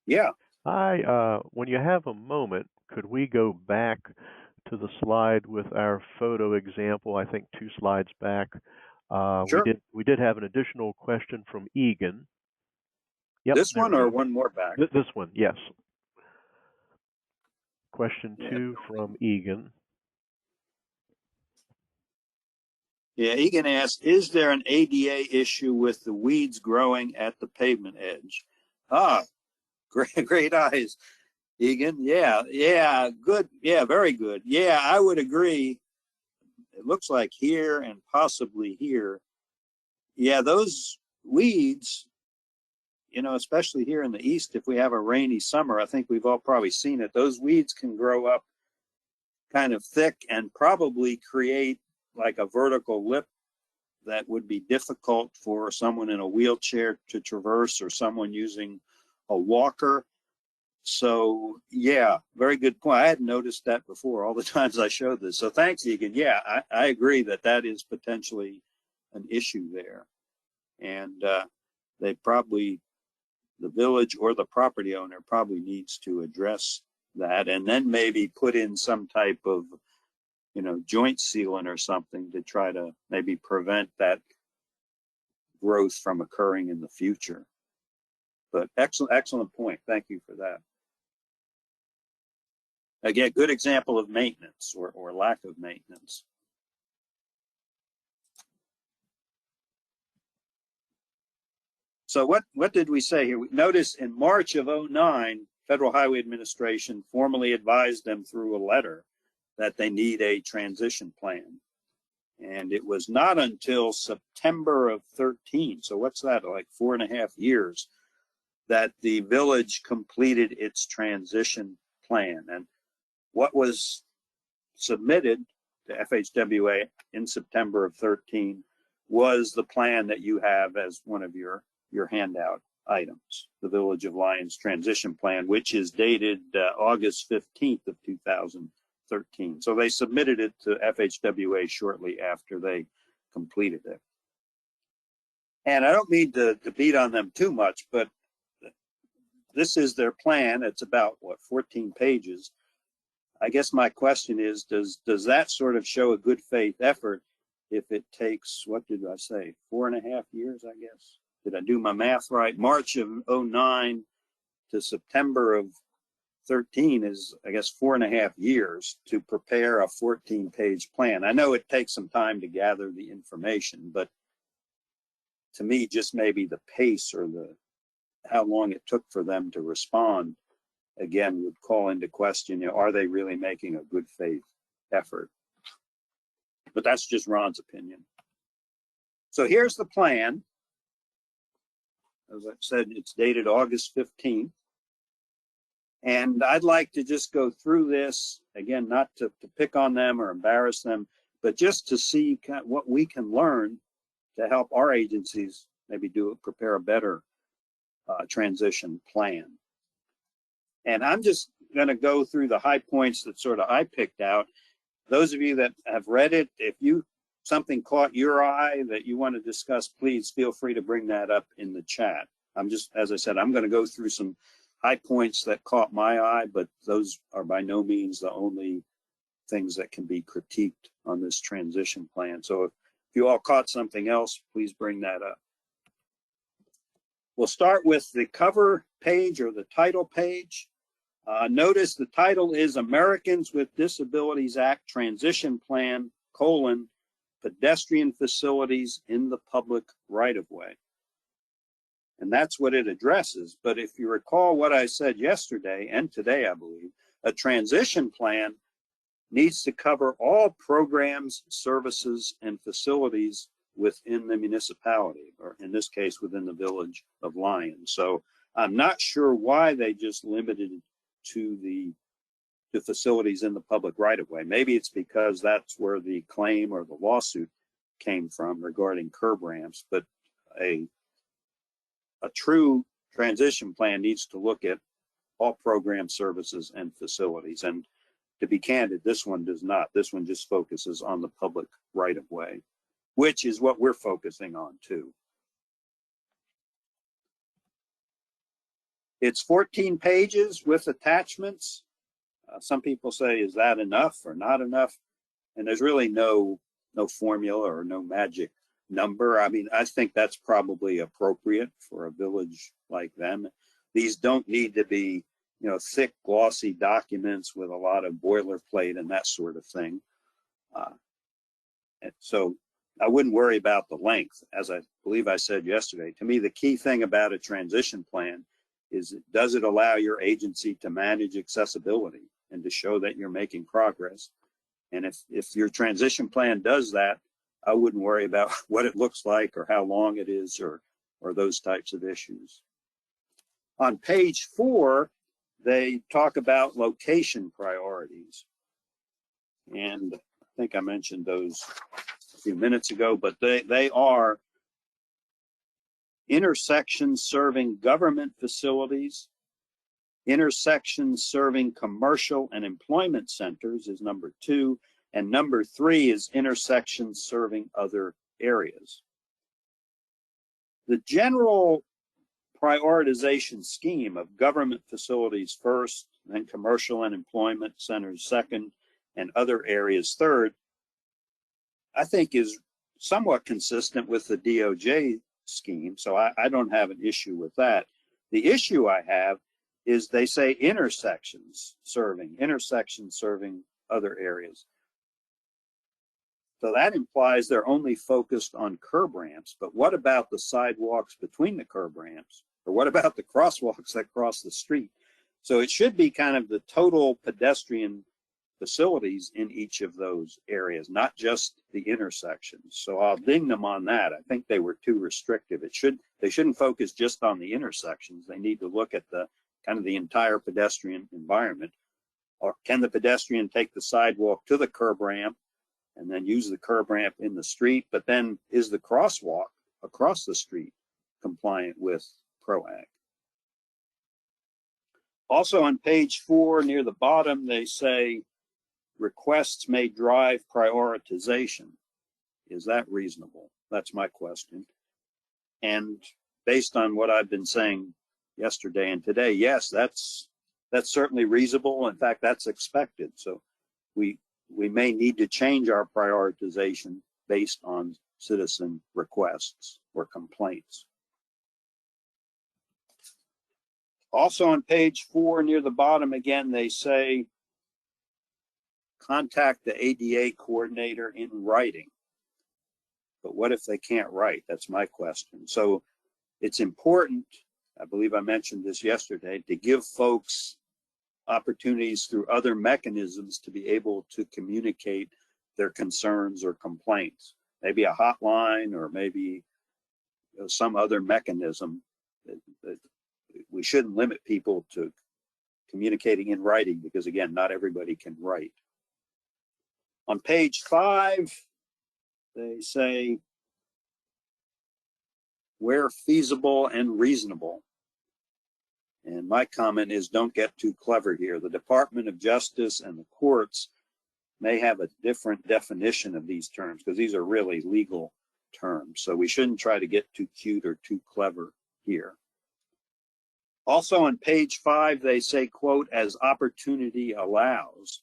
Yeah. When you have a moment, could we go back to the slide with our photo example? I think 2 slides back. Sure. We did have an additional question from Egan. Yep, this one or one more back? This one, yes. Question 2 from Egan. Yeah, Egan asked, is there an ADA issue with the weeds growing at the pavement edge? Ah, great eyes, Egan. Yeah, good. Yeah, very good. Yeah, I would agree. It looks like here and possibly here. Yeah, those weeds, you know, especially here in the east, if we have a rainy summer, I think we've all probably seen it. Those weeds can grow up kind of thick and probably create like a vertical lip that would be difficult for someone in a wheelchair to traverse or someone using a walker. So yeah, very good point. I hadn't noticed that before all the times I showed this. So thanks, Egan. Yeah, I agree that is potentially an issue there. And the village or the property owner probably needs to address that, and then maybe put in some type of, you know, joint sealant or something to try to maybe prevent that growth from occurring in the future. But excellent point. Thank you for that. Again, good example of maintenance or lack of maintenance. So what did we say here? Notice in March of '09, Federal Highway Administration formally advised them through a letter that they need a transition plan. And it was not until September of '13, so what's that, like 4.5 years, that the village completed its transition plan. And what was submitted to FHWA in September of '13 was the plan that you have as one of your handout items, the Village of Lyons Transition Plan, which is dated August 15th of 2013. So they submitted it to FHWA shortly after they completed it. And I don't mean to beat on them too much, but this is their plan. It's about, 14 pages. I guess my question is, does that sort of show a good faith effort if it takes, what did I say, 4.5 years, I guess? Did I do my math right? March of '09 to September of '13 is, I guess, 4.5 years to prepare a 14-page plan. I know it takes some time to gather the information, but to me, just maybe the pace or the how long it took for them to respond, again, would call into question, are they really making a good faith effort? But that's just Ron's opinion. So here's the plan. As I said, it's dated August 15th. And I'd like to just go through this, again, not to pick on them or embarrass them, but just to see what we can learn to help our agencies maybe prepare a better transition plan. And I'm just going to go through the high points that sort of I picked out. Those of you that have read it, if something caught your eye that you want to discuss, please feel free to bring that up in the chat. As I said, I'm going to go through some high points that caught my eye, but those are by no means the only things that can be critiqued on this transition plan. So if you all caught something else, please bring that up. We'll start with the cover page or the title page. Notice the title is Americans with Disabilities Act Transition Plan, pedestrian facilities in the public right-of-way. And that's what it addresses. But if you recall what I said yesterday and today, I believe, a transition plan needs to cover all programs, services, and facilities within the municipality, or in this case, within the village of Lyons. So I'm not sure why they just limited it to the facilities in the public right-of-way. Maybe it's because that's where the claim or the lawsuit came from regarding curb ramps, but a true transition plan needs to look at all programs, services, and facilities. And to be candid, this one does not. This one just focuses on the public right-of-way, which is what we're focusing on too. It's 14 pages with attachments. Some people say, is that enough or not enough? And there's really no formula or no magic number. I mean, I think that's probably appropriate for a village like them. These don't need to be, thick, glossy documents with a lot of boilerplate and that sort of thing. And so I wouldn't worry about the length. As I believe I said yesterday, to me, the key thing about a transition plan is, does it allow your agency to manage accessibility and to show that you're making progress? And if your transition plan does that, I wouldn't worry about what it looks like or how long it is or those types of issues. On page 4, they talk about location priorities. And I think I mentioned those a few minutes ago, but they are intersections serving government facilities, intersections serving commercial and employment centers is number 2, and number 3 is intersections serving other areas. The general prioritization scheme of government facilities first, then commercial and employment centers second, and other areas third, I think is somewhat consistent with the DOJ scheme, so I don't have an issue with that. The issue I have is they say intersections serving other areas. So that implies they're only focused on curb ramps, but what about the sidewalks between the curb ramps? Or what about the crosswalks that cross the street? So it should be kind of the total pedestrian facilities in each of those areas, not just the intersections. So I'll ding them on that. I think they were too restrictive. They shouldn't focus just on the intersections. They need to look at the kind of the entire pedestrian environment. Or can the pedestrian take the sidewalk to the curb ramp and then use the curb ramp in the street? But then is the crosswalk across the street compliant with PROAG? Also on page 4 near the bottom, they say requests may drive prioritization. Is that reasonable? That's my question. And based on what I've been saying yesterday and today, yes, that's certainly reasonable. In fact, that's expected. So we may need to change our prioritization based on citizen requests or complaints. Also on page 4 near the bottom, again, they say contact the ADA coordinator in writing. But what if they can't write? That's my question. So it's important, I believe I mentioned this yesterday, to give folks opportunities through other mechanisms to be able to communicate their concerns or complaints. Maybe a hotline, or maybe some other mechanism. That we shouldn't limit people to communicating in writing, because again, not everybody can write. On page 5, they say, where feasible and reasonable. And my comment is, don't get too clever here. The Department of Justice and the courts may have a different definition of these terms, because these are really legal terms. So we shouldn't try to get too cute or too clever here. Also on page 5, they say, quote, as opportunity allows.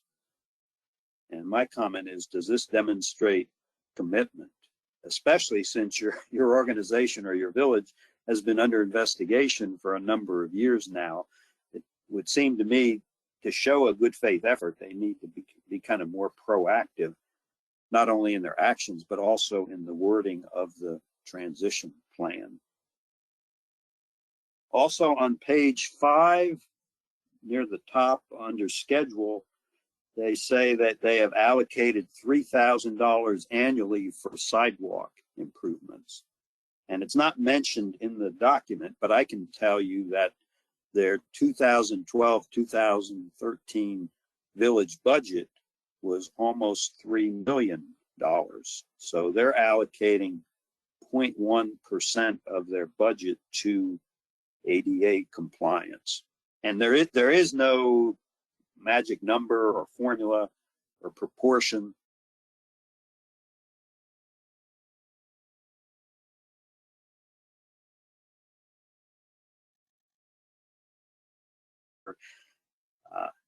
And my comment is, does this demonstrate commitment? Especially since your organization or your village has been under investigation for a number of years now. It would seem to me, to show a good faith effort, they need to be kind of more proactive, not only in their actions, but also in the wording of the transition plan. Also on page 5, near the top under schedule, they say that they have allocated $3,000 annually for sidewalk improvements. And it's not mentioned in the document, but I can tell you that their 2012-2013 village budget was almost $3 million. So they're allocating 0.1% of their budget to ADA compliance. And there is no magic number or formula or proportion.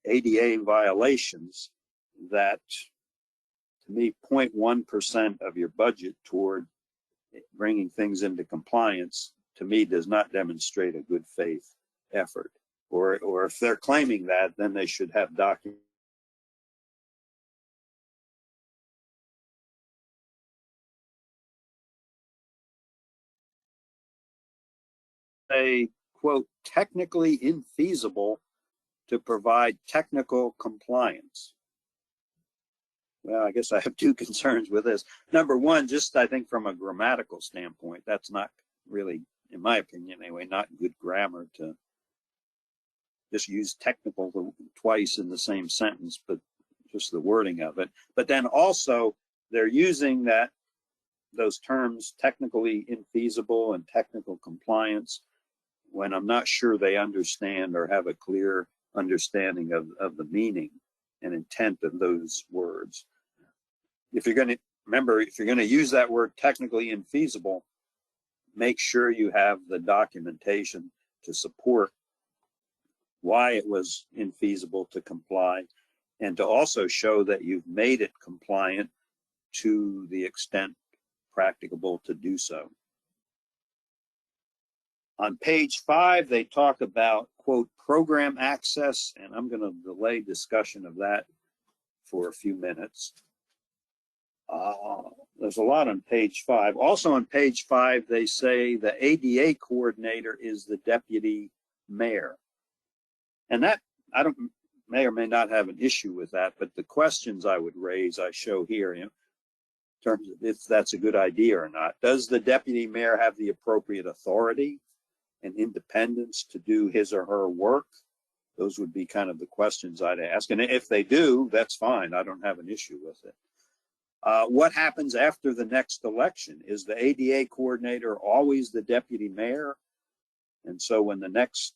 ADA violations that, to me, 0.1% of your budget toward bringing things into compliance, to me, does not demonstrate a good faith effort. Or if they're claiming that, then they should have documents. They, quote, technically infeasible to provide technical compliance. Well, I guess I have two concerns with this. Number one, just I think from a grammatical standpoint, that's not really, in my opinion anyway, not good grammar to just use technical twice in the same sentence, but just the wording of it. But then also they're using those terms, technically infeasible and technical compliance, when I'm not sure they understand or have a clear understanding of the meaning and intent of those words. If you're going to remember, if you're going to use that word technically infeasible, make sure you have the documentation to support why it was infeasible to comply, and to also show that you've made it compliant to the extent practicable to do so. On page 5, they talk about, quote, program access, and I'm going to delay discussion of that for a few minutes. There's a lot on page 5. Also on page 5, they say the ADA coordinator is the deputy mayor. And that, I may or may not have an issue with that, but the questions I would raise, I show here, in terms of if that's a good idea or not. Does the deputy mayor have the appropriate authority and independence to do his or her work? Those would be kind of the questions I'd ask. And if they do, that's fine. I don't have an issue with it. What happens after the next election? Is the ADA coordinator always the deputy mayor? And so when the next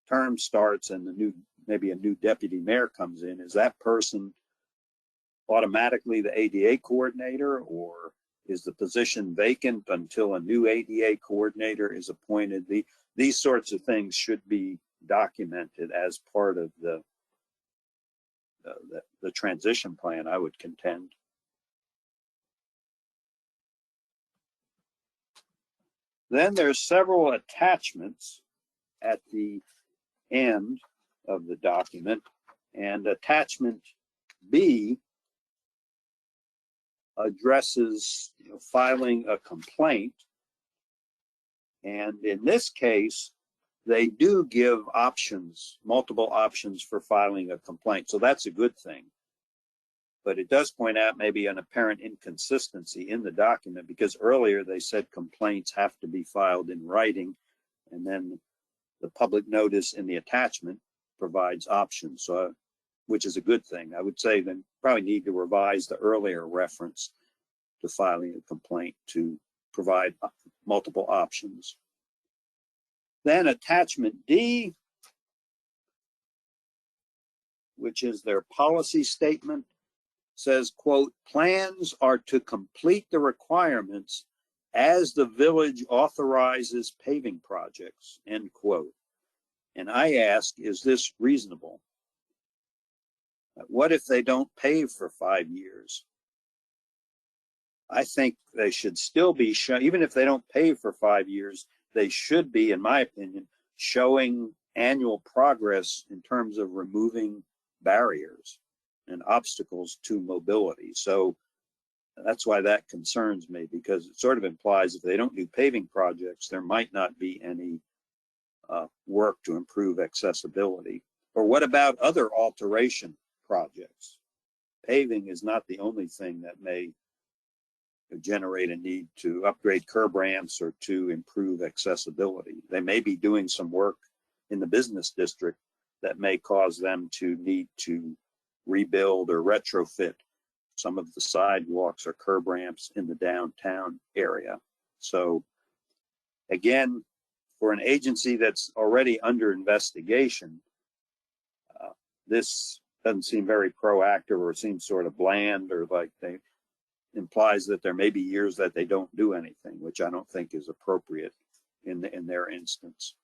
term starts and maybe a new deputy mayor comes in, is that person automatically the ADA coordinator, or is the position vacant until a new ADA coordinator is appointed? These sorts of things should be documented as part of the transition plan, I would contend. Then there's several attachments at the end of the document, and attachment B addresses filing a complaint, And in this case, they do give options, multiple options for filing a complaint. So that's a good thing. But it does point out maybe an apparent inconsistency in the document, because earlier they said complaints have to be filed in writing, and then the public notice in the attachment provides options, so, which is a good thing. I would say then probably need to revise the earlier reference to filing a complaint to provide multiple options. Then attachment D, which is their policy statement, says, quote, plans are to complete the requirements as the village authorizes paving projects, end quote. And I ask, is this reasonable? What if they don't pave for 5 years? I think they should still be shown, even if they don't pave for 5 years, they should be, in my opinion, showing annual progress in terms of removing barriers and obstacles to mobility. So that's why that concerns me, because it sort of implies if they don't do paving projects, there might not be any work to improve accessibility. Or what about other alteration projects? Paving is not the only thing that may generate a need to upgrade curb ramps or to improve accessibility. They may be doing some work in the business district that may cause them to need to rebuild or retrofit some of the sidewalks or curb ramps in the downtown area. So again, for an agency that's already under investigation, this doesn't seem very proactive, or seems sort of bland, or like they implies that there may be years that they don't do anything, which I don't think is appropriate in their instance.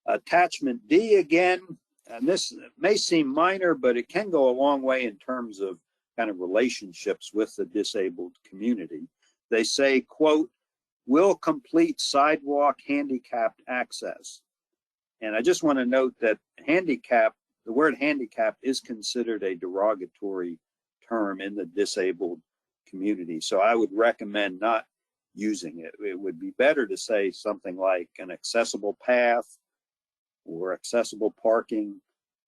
Attachment D again, and this may seem minor, but it can go a long way in terms of kind of relationships with the disabled community. They say, quote, will complete sidewalk handicapped access. And I just want to note that handicap, the word handicap is considered a derogatory term in the disabled community. So I would recommend not using it. It would be better to say something like an accessible path, or accessible parking,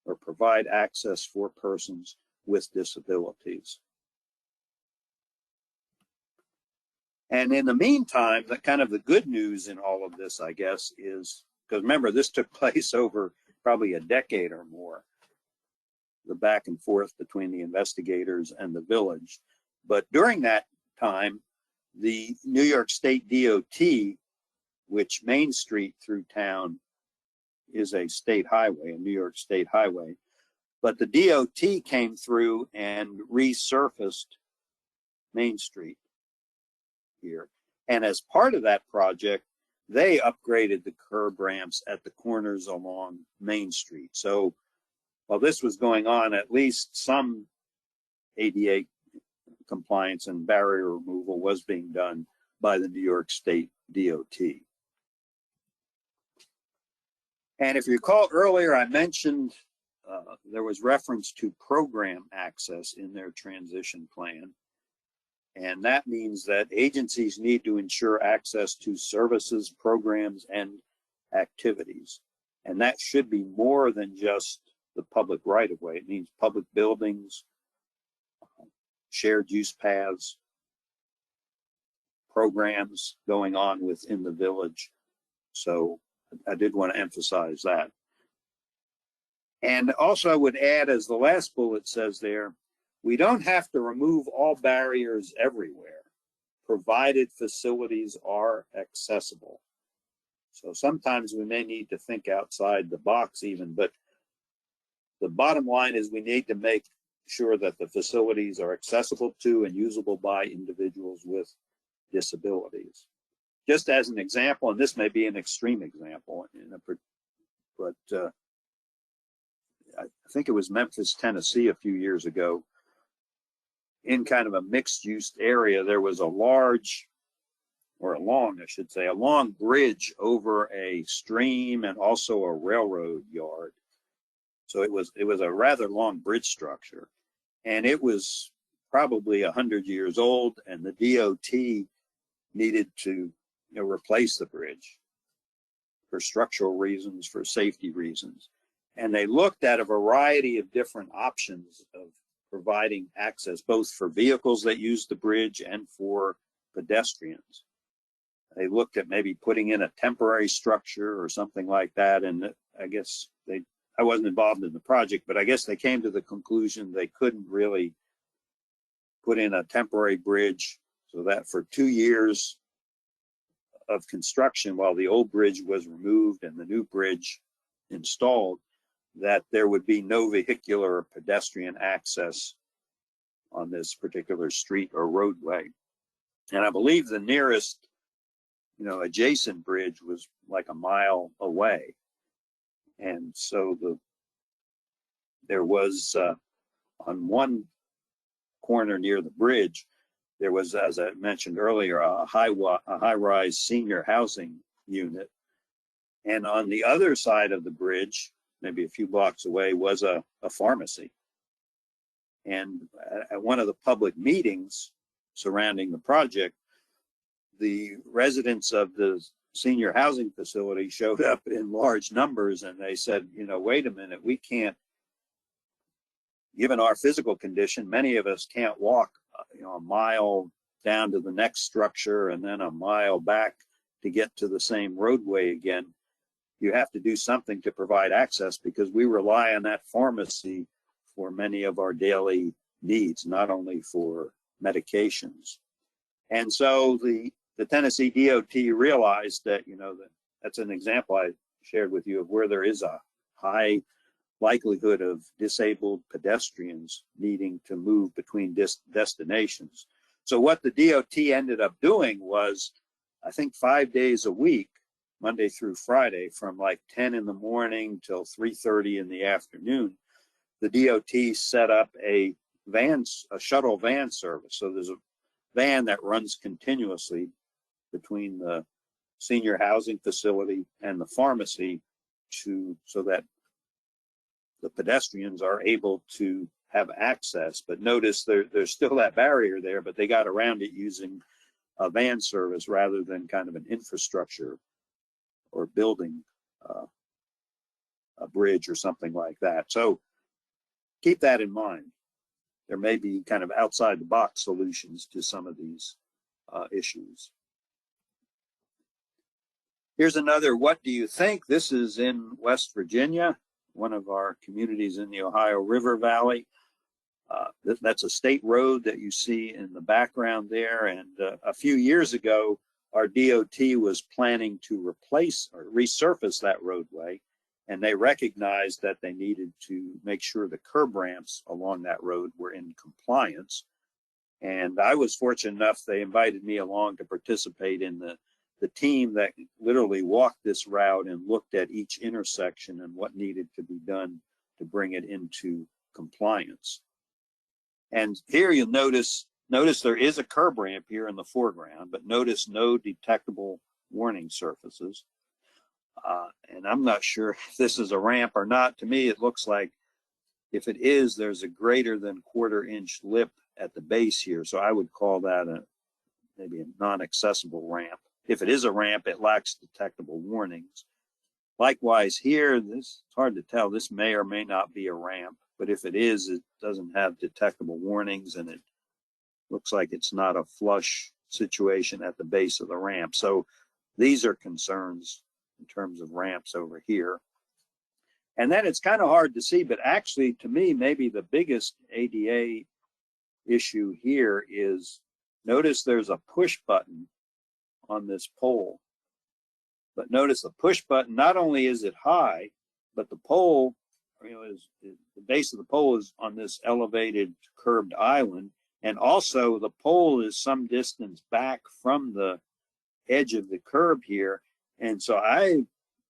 or provide access for persons with disabilities. And in the meantime, the kind of the good news in all of this, I guess, is, because remember, this took place over probably a decade or more, the back and forth between the investigators and the village. But during that time, the New York State DOT, which Main Street through town is a state highway, a New York State highway, but the DOT came through and resurfaced Main Street here. And as part of that project, they upgraded the curb ramps at the corners along Main Street. So while this was going on, at least some ADA compliance and barrier removal was being done by the New York State DOT. And if you recall earlier, I mentioned there was reference to program access in their transition plan. And that means that agencies need to ensure access to services, programs, and activities. And that should be more than just the public right-of-way. It means public buildings, shared use paths, programs going on within the village. So I did want to emphasize that. And also I would add, as the last bullet says there, we don't have to remove all barriers everywhere, provided facilities are accessible. So sometimes we may need to think outside the box even, but the bottom line is we need to make sure that the facilities are accessible to and usable by individuals with disabilities. Just as an example, and this may be an extreme example, but I think it was Memphis, Tennessee a few years ago, in kind of a mixed use area, there was a large, or a long, I should say, a long bridge over a stream and also a railroad yard. So it was a rather long bridge structure, and it was probably 100 years old, and the DOT needed to replace the bridge for structural reasons, for safety reasons. And they looked at a variety of different options of providing access, both for vehicles that use the bridge and for pedestrians. They looked at maybe putting in a temporary structure or something like that. And I guess I wasn't involved in the project, but I guess they came to the conclusion they couldn't really put in a temporary bridge, so that for 2 years of construction, while the old bridge was removed and the new bridge installed, that there would be no vehicular or pedestrian access on this particular street or roadway. And I believe the nearest, adjacent bridge was like a mile away. And so there was on one corner near the bridge, there was, as I mentioned earlier, a high-rise senior housing unit. And on the other side of the bridge, maybe a few blocks away, was a pharmacy. And at one of the public meetings surrounding the project, the residents of the senior housing facility showed up in large numbers, and they said, wait a minute, we can't, given our physical condition, many of us can't walk, a mile down to the next structure and then a mile back to get to the same roadway again. You have to do something to provide access, because we rely on that pharmacy for many of our daily needs, not only for medications. And so the Tennessee DOT realized that, that's an example I shared with you of where there is a high likelihood of disabled pedestrians needing to move between destinations. So what the DOT ended up doing was, I think 5 days a week, Monday through Friday, from like 10 in the morning till 3:30 in the afternoon, the DOT set up a shuttle van service. So there's a van that runs continuously between the senior housing facility and the pharmacy so that the pedestrians are able to have access. But notice there's still that barrier there, but they got around it using a van service rather than kind of an infrastructure or building a bridge or something like that. So keep that in mind. There may be kind of outside the box solutions to some of these issues. Here's another, what do you think? This is in West Virginia, one of our communities in the Ohio River Valley. That's a state road that you see in the background there. And a few years ago, our DOT was planning to replace or resurface that roadway. And they recognized that they needed to make sure the curb ramps along that road were in compliance. And I was fortunate enough, they invited me along to participate in the team that literally walked this route and looked at each intersection and what needed to be done to bring it into compliance. And here you'll notice there is a curb ramp here in the foreground, but notice no detectable warning surfaces. And I'm not sure if this is a ramp or not. To me, it looks like if it is, there's a greater than 1/4 inch lip at the base here. So I would call that maybe a non-accessible ramp. If it is a ramp, it lacks detectable warnings. Likewise here, it's hard to tell. This may or may not be a ramp, but if it is, it doesn't have detectable warnings, and it looks like it's not a flush situation at the base of the ramp. So these are concerns in terms of ramps over here. And then it's kind of hard to see, but actually to me, maybe the biggest ADA issue here is, notice there's a push button on this pole. But notice the push button, not only is it high, but the pole, the base of the pole is on this elevated curved island. And also the pole is some distance back from the edge of the curb here. And so I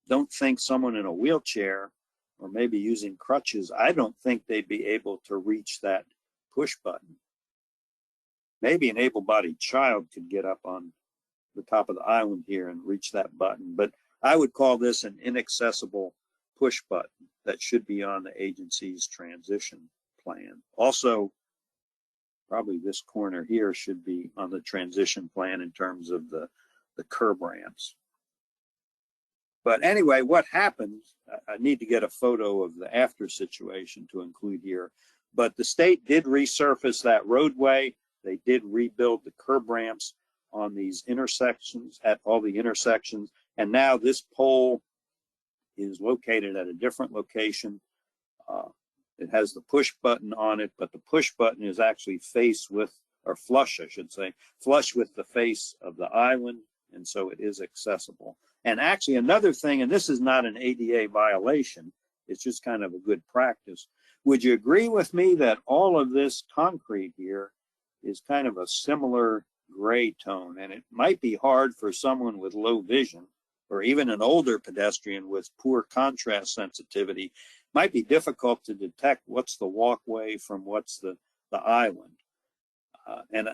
don't think someone in a wheelchair or maybe using crutches, I don't think they'd be able to reach that push button. Maybe an able-bodied child could get up on the top of the island here and reach that button. But I would call this an inaccessible push button that should be on the agency's transition plan. Also, probably this corner here should be on the transition plan in terms of the curb ramps. But anyway, what happens, I need to get a photo of the after situation to include here, but the state did resurface that roadway. They did rebuild the curb ramps on these intersections, at all the intersections, and now this pole is located at a different location. It has the push button on it, but the push button is actually faced with, or flush, I should say, flush with the face of the island, and so it is accessible. And actually another thing, and this is not an ADA violation, it's just kind of a good practice. Would you agree with me that all of this concrete here is kind of a similar gray tone, and it might be hard for someone with low vision or even an older pedestrian with poor contrast sensitivity, might be difficult to detect what's the walkway from what's the island. And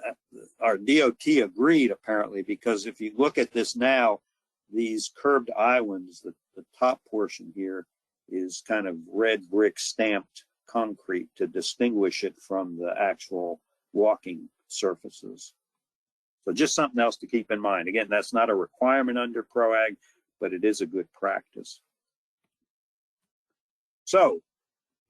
our DOT agreed apparently, because if you look at this now, these curved islands, the top portion here is kind of red brick stamped concrete to distinguish it from the actual walking surfaces. So just something else to keep in mind. Again, that's not a requirement under PROAG, but it is a good practice. So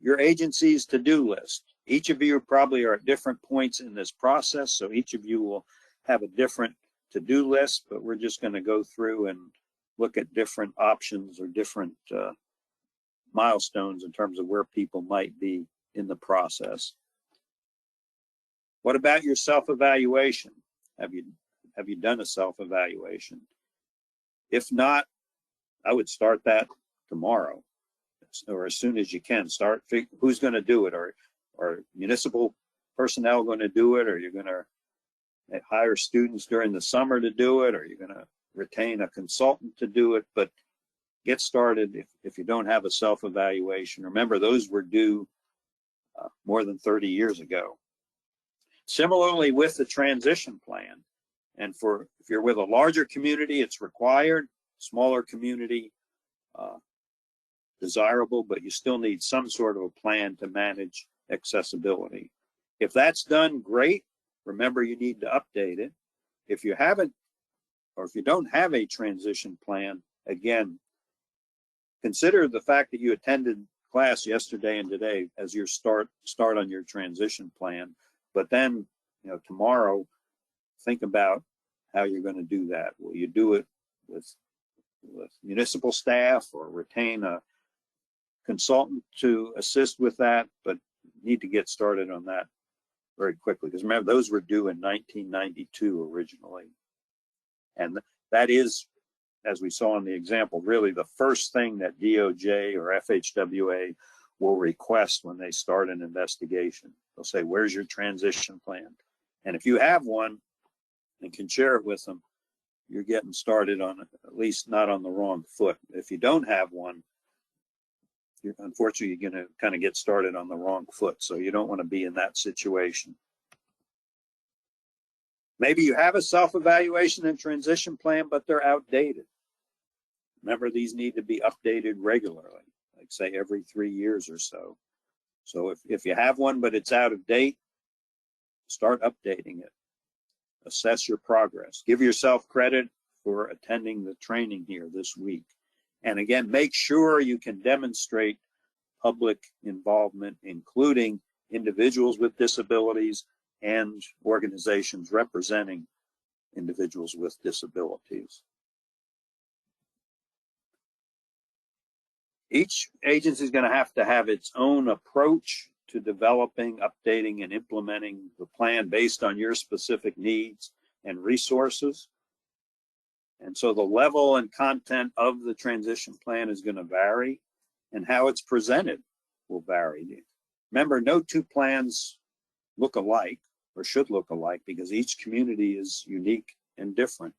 your agency's to-do list. Each of you probably are at different points in this process, so each of you will have a different to-do list, but we're just going to go through and look at different options or different milestones in terms of where people might be in the process. What about your self-evaluation? Have you done a self-evaluation? If not, I would start that tomorrow, or as soon as you can. Start who's going to do it. Are municipal personnel going to do it? Or are you going to hire students during the summer to do it? Or are you going to retain a consultant to do it? But get started if you don't have a self-evaluation. Remember, those were due more than 30 years ago. Similarly with the transition plan. And if you're with a larger community, it's required. Smaller community, desirable, but you still need some sort of a plan to manage accessibility. If that's done, great. Remember, you need to update it. If you haven't, or if you don't have a transition plan, again, consider the fact that you attended class yesterday and today as your start on your transition plan. But then, tomorrow, think about how you're going to do that. Will you do it with municipal staff, or retain a consultant to assist with that? But need to get started on that very quickly, because remember, those were due in 1992 originally. And that is, as we saw in the example, really the first thing that DOJ or FHWA will request when they start an investigation. They'll say, where's your transition plan? And if you have one and can share it with them, you're getting started on it, at least not on the wrong foot. If you don't have one, unfortunately, you're going to kind of get started on the wrong foot. So you don't want to be in that situation. Maybe you have a self-evaluation and transition plan, but they're outdated. Remember, these need to be updated regularly, like say every 3 years or so. So if you have one, but it's out of date, start updating it. Assess your progress. Give yourself credit for attending the training here this week. And again, make sure you can demonstrate public involvement, including individuals with disabilities and organizations representing individuals with disabilities. Each agency is going to have its own approach to developing, updating, and implementing the plan based on your specific needs and resources. And so the level and content of the transition plan is going to vary, and how it's presented will vary. Remember, no two plans look alike or should look alike, because each community is unique and different.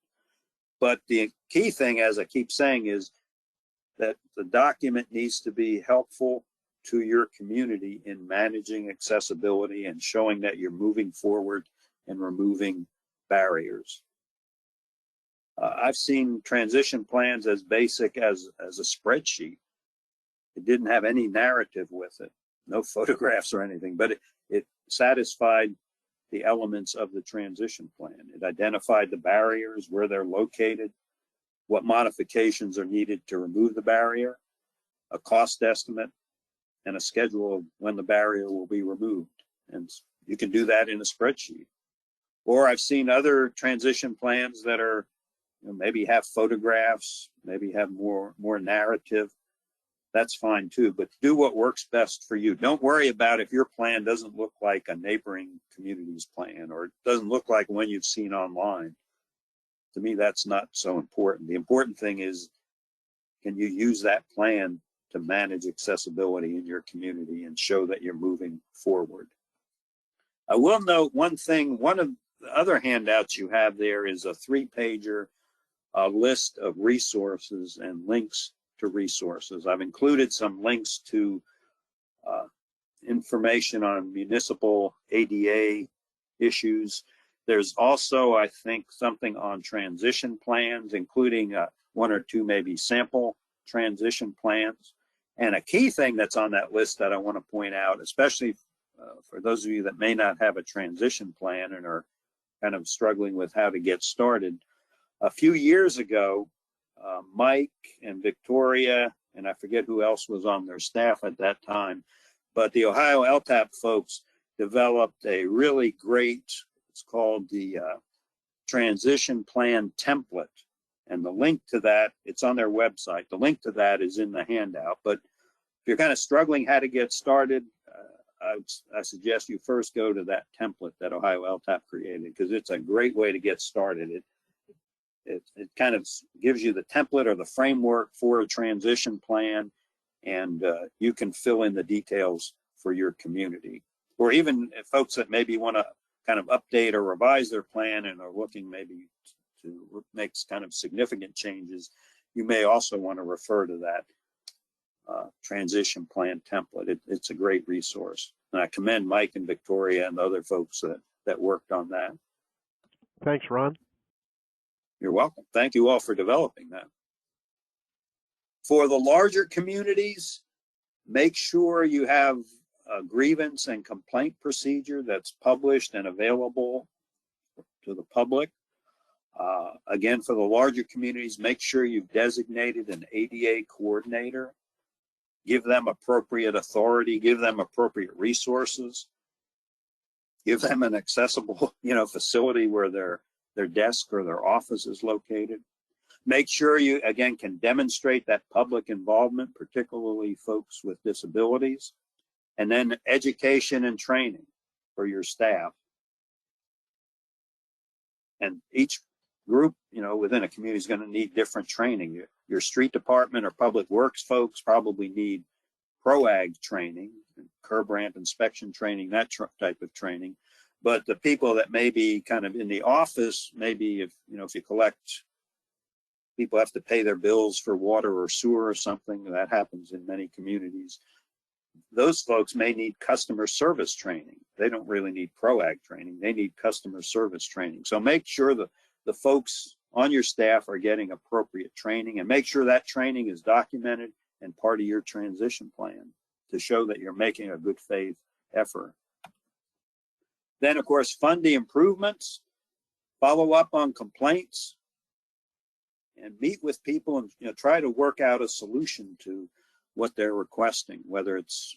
But the key thing, as I keep saying, is that the document needs to be helpful to your community in managing accessibility and showing that you're moving forward and removing barriers. I've seen transition plans as basic as a spreadsheet. It didn't have any narrative with it, no photographs or anything, but it satisfied the elements of the transition plan. It identified the barriers, where they're located, what modifications are needed to remove the barrier, a cost estimate, and a schedule of when the barrier will be removed. And you can do that in a spreadsheet. Or I've seen other transition plans that are, maybe have photographs, maybe have more narrative. That's fine too, but do what works best for you. Don't worry about if your plan doesn't look like a neighboring community's plan or it doesn't look like one you've seen online. To me, that's not so important. The important thing is, can you use that plan to manage accessibility in your community and show that you're moving forward? I will note one thing. One of the other handouts you have there is a 3-pager list of resources and links to resources. I've included some links to information on municipal ADA issues. There's also, I think, something on transition plans, including 1 or 2 maybe sample transition plans. And a key thing that's on that list that I want to point out, especially for those of you that may not have a transition plan and are kind of struggling with how to get started. A few years ago, Mike and Victoria, and I forget who else was on their staff at that time, but the Ohio LTAP folks developed a really great, it's called the transition plan template. And the link to that, it's on their website. The link to that is in the handout. But if you're kind of struggling how to get started, I suggest you first go to that template that Ohio LTAP created, because it's a great way to get started. It kind of gives you the template or the framework for a transition plan, and you can fill in the details for your community. Or even folks that maybe want to kind of update or revise their plan and are looking maybe to make kind of significant changes, you may also want to refer to that transition plan template. It's a great resource. And I commend Mike and Victoria and the other folks that worked on that. Thanks, Ron. You're welcome. Thank you all for developing that. For the larger communities, make sure you have a grievance and complaint procedure that's published and available to the public. Again, for the larger communities, make sure you've designated an ADA coordinator. Give them appropriate authority, give them appropriate resources, give them an accessible, facility where their desk or their office is located. Make sure you, again, can demonstrate that public involvement, particularly folks with disabilities. And then education and training for your staff. And each group, within a community is going to need different training. Your street department or public works folks probably need PROAG training, curb ramp inspection training, that type of training. But the people that may be kind of in the office, maybe if you collect, people have to pay their bills for water or sewer or something, that happens in many communities. Those folks may need customer service training. They don't really need PROAG training. They need customer service training. So make sure that the folks on your staff are getting appropriate training, and make sure that training is documented and part of your transition plan to show that you're making a good faith effort. Then, of course, fund the improvements, follow up on complaints, and meet with people and try to work out a solution to what they're requesting, whether it's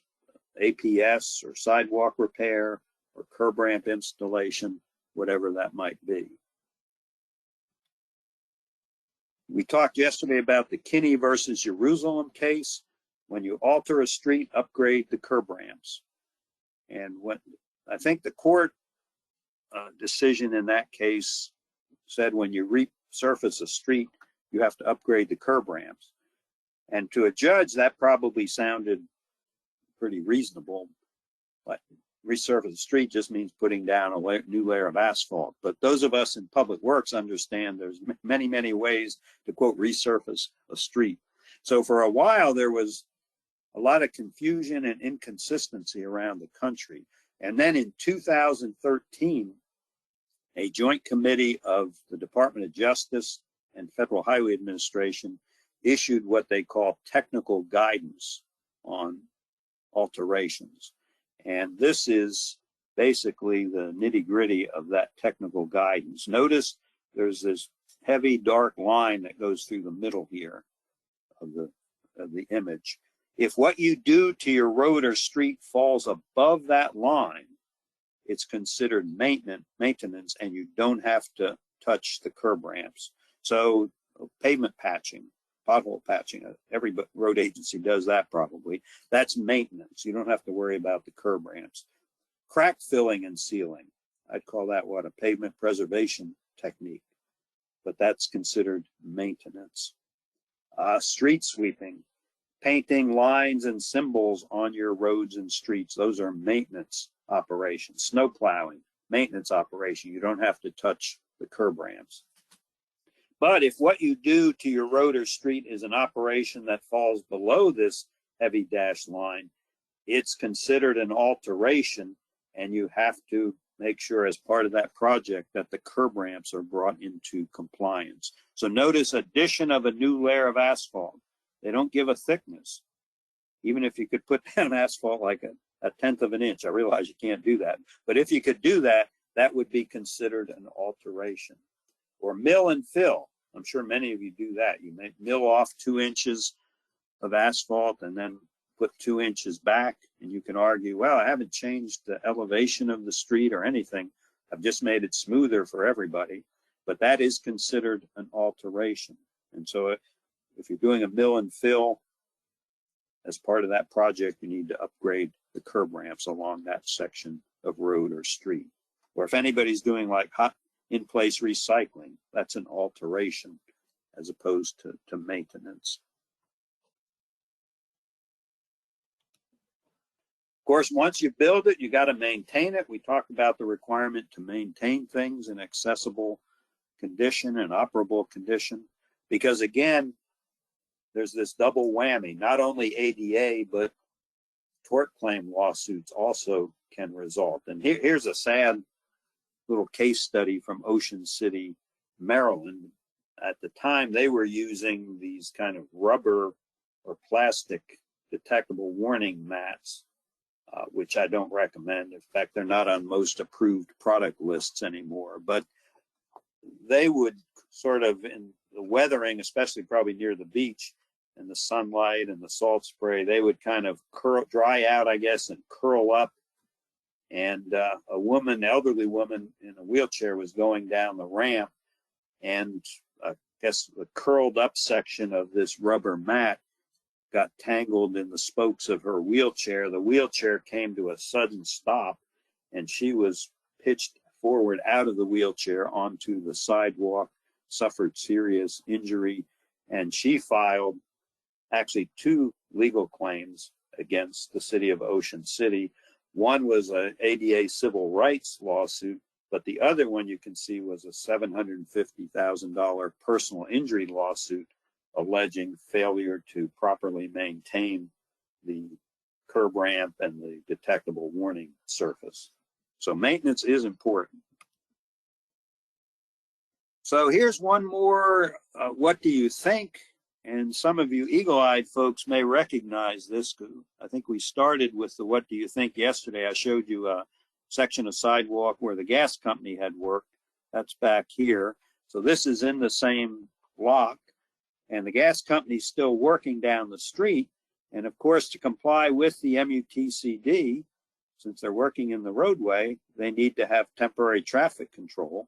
APS or sidewalk repair or curb ramp installation, whatever that might be. We talked yesterday about the Kinney versus Jerusalem case. When you alter a street, upgrade the curb ramps. And what I think the court decision in that case said, when you resurface a street, you have to upgrade the curb ramps. And to a judge, that probably sounded pretty reasonable. But resurface the street just means putting down a new layer of asphalt. But those of us in public works understand there's many, many ways to, quote, resurface a street. So for a while, there was a lot of confusion and inconsistency around the country. And then in 2013, a joint committee of the Department of Justice and Federal Highway Administration issued what they call technical guidance on alterations. And this is basically the nitty-gritty of that technical guidance. Notice there's this heavy dark line that goes through the middle here of the image. If what you do to your road or street falls above that line, it's considered maintenance, and you don't have to touch the curb ramps. So pavement patching, pothole patching, every road agency does that probably. That's maintenance. You don't have to worry about the curb ramps. Crack filling and sealing, I'd call that what, a pavement preservation technique, but that's considered maintenance. Street sweeping, painting lines and symbols on your roads and streets, those are maintenance operations. Snow plowing, maintenance operation. You don't have to touch the curb ramps. But if what you do to your road or street is an operation that falls below this heavy dashed line, it's considered an alteration, and you have to make sure as part of that project that the curb ramps are brought into compliance. So notice addition of a new layer of asphalt. They don't give a thickness. Even if you could put down asphalt like a 1/10 of an inch, I realize you can't do that. But if you could do that, that would be considered an alteration. Or mill and fill. I'm sure many of you do that. You may mill off 2 inches of asphalt and then put 2 inches back, and you can argue, well, I haven't changed the elevation of the street or anything. I've just made it smoother for everybody. But that is considered an alteration. And so if you're doing a mill and fill, as part of that project, you need to upgrade the curb ramps along that section of road or street. Or if anybody's doing like hot in-place recycling, that's an alteration as opposed to maintenance. Of course, once you build it, you got to maintain it. We talked about the requirement to maintain things in accessible condition and operable condition, because again, there's this double whammy. Not only ADA, but tort claim lawsuits also can result. And here's a sad little case study from Ocean City, Maryland. At the time, they were using these kind of rubber or plastic detectable warning mats, which I don't recommend. In fact, they're not on most approved product lists anymore. But they would sort of, in the weathering, especially probably near the beach, and the sunlight and the salt spray, they would kind of dry out, I guess, and curl up. And a woman, elderly woman in a wheelchair, was going down the ramp, and I guess the curled up section of this rubber mat got tangled in the spokes of her wheelchair. The wheelchair came to a sudden stop, and she was pitched forward out of the wheelchair onto the sidewalk, suffered serious injury, and she filed actually 2 legal claims against the city of Ocean City. One was an ADA civil rights lawsuit, but the other one you can see was a $750,000 personal injury lawsuit alleging failure to properly maintain the curb ramp and the detectable warning surface. So maintenance is important. So here's one more, what do you think? And some of you eagle-eyed folks may recognize this. I think we started with the what do you think yesterday. I showed you a section of sidewalk where the gas company had worked. That's back here. So this is in the same block, and the gas company's still working down the street. And of course, to comply with the MUTCD, since they're working in the roadway, they need to have temporary traffic control.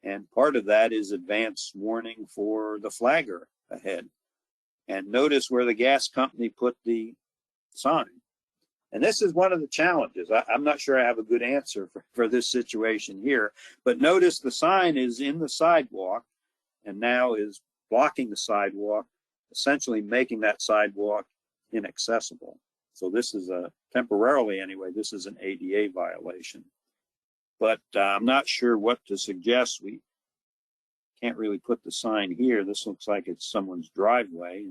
And part of that is advance warning for the flagger ahead. And notice where the gas company put the sign. And this is one of the challenges. I'm not sure I have a good answer for this situation here, but notice the sign is in the sidewalk and now is blocking the sidewalk, essentially making that sidewalk inaccessible. So this is temporarily anyway, this is an ADA violation. But I'm not sure what to suggest. We can't really put the sign here. This looks like it's someone's driveway.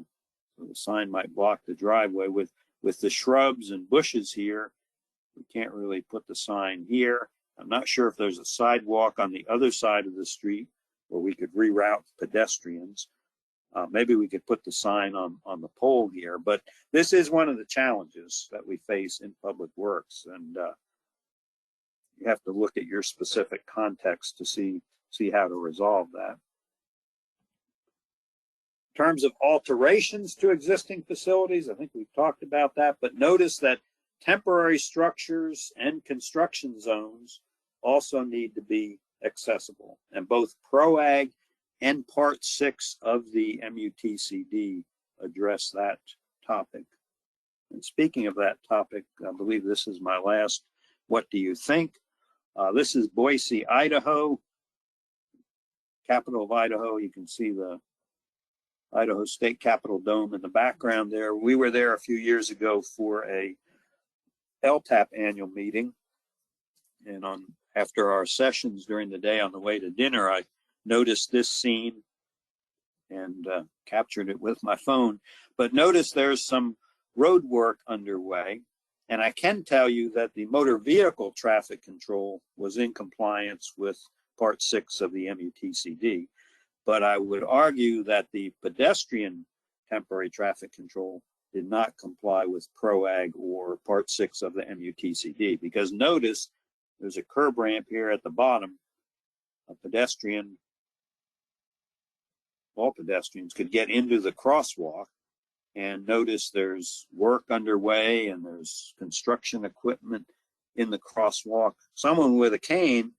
So the sign might block the driveway. With the shrubs and bushes here, we can't really put the sign here. I'm not sure if there's a sidewalk on the other side of the street where we could reroute pedestrians. Maybe we could put the sign on the pole here. But this is one of the challenges that we face in public works. And you have to look at your specific context to see how to resolve that. In terms of alterations to existing facilities, I think we've talked about that, but notice that temporary structures and construction zones also need to be accessible, and both PROAG and Part 6 of the MUTCD address that topic. And speaking of that topic, I believe this is my last "What do you think?" This is Boise, Idaho, capital of Idaho. You can see the Idaho State Capitol Dome in the background there. We were there a few years ago for a LTAP annual meeting, and after our sessions during the day on the way to dinner, I noticed this scene and captured it with my phone. But notice there's some road work underway, and I can tell you that the motor vehicle traffic control was in compliance with Part 6 of the MUTCD, but I would argue that the pedestrian temporary traffic control did not comply with PROAG or Part 6 of the MUTCD, because notice there's a curb ramp here at the bottom. All pedestrians could get into the crosswalk, and notice there's work underway and there's construction equipment in the crosswalk. Someone with a cane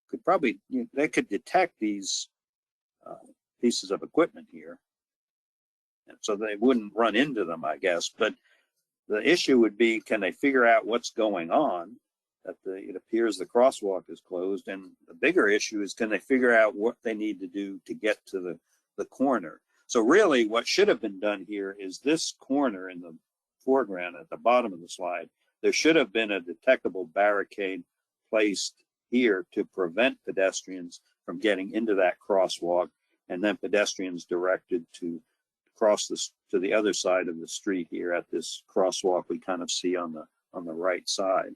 could probably, they could detect these pieces of equipment here, and so they wouldn't run into them, I guess. But the issue would be, can they figure out what's going on? That it appears the crosswalk is closed, and the bigger issue is, can they figure out what they need to do to get to the corner? So really what should have been done here is this corner in the foreground at the bottom of the slide. There should have been a detectable barricade placed here to prevent pedestrians from getting into that crosswalk, and then pedestrians directed to cross to the other side of the street here at this crosswalk we kind of see on the right side.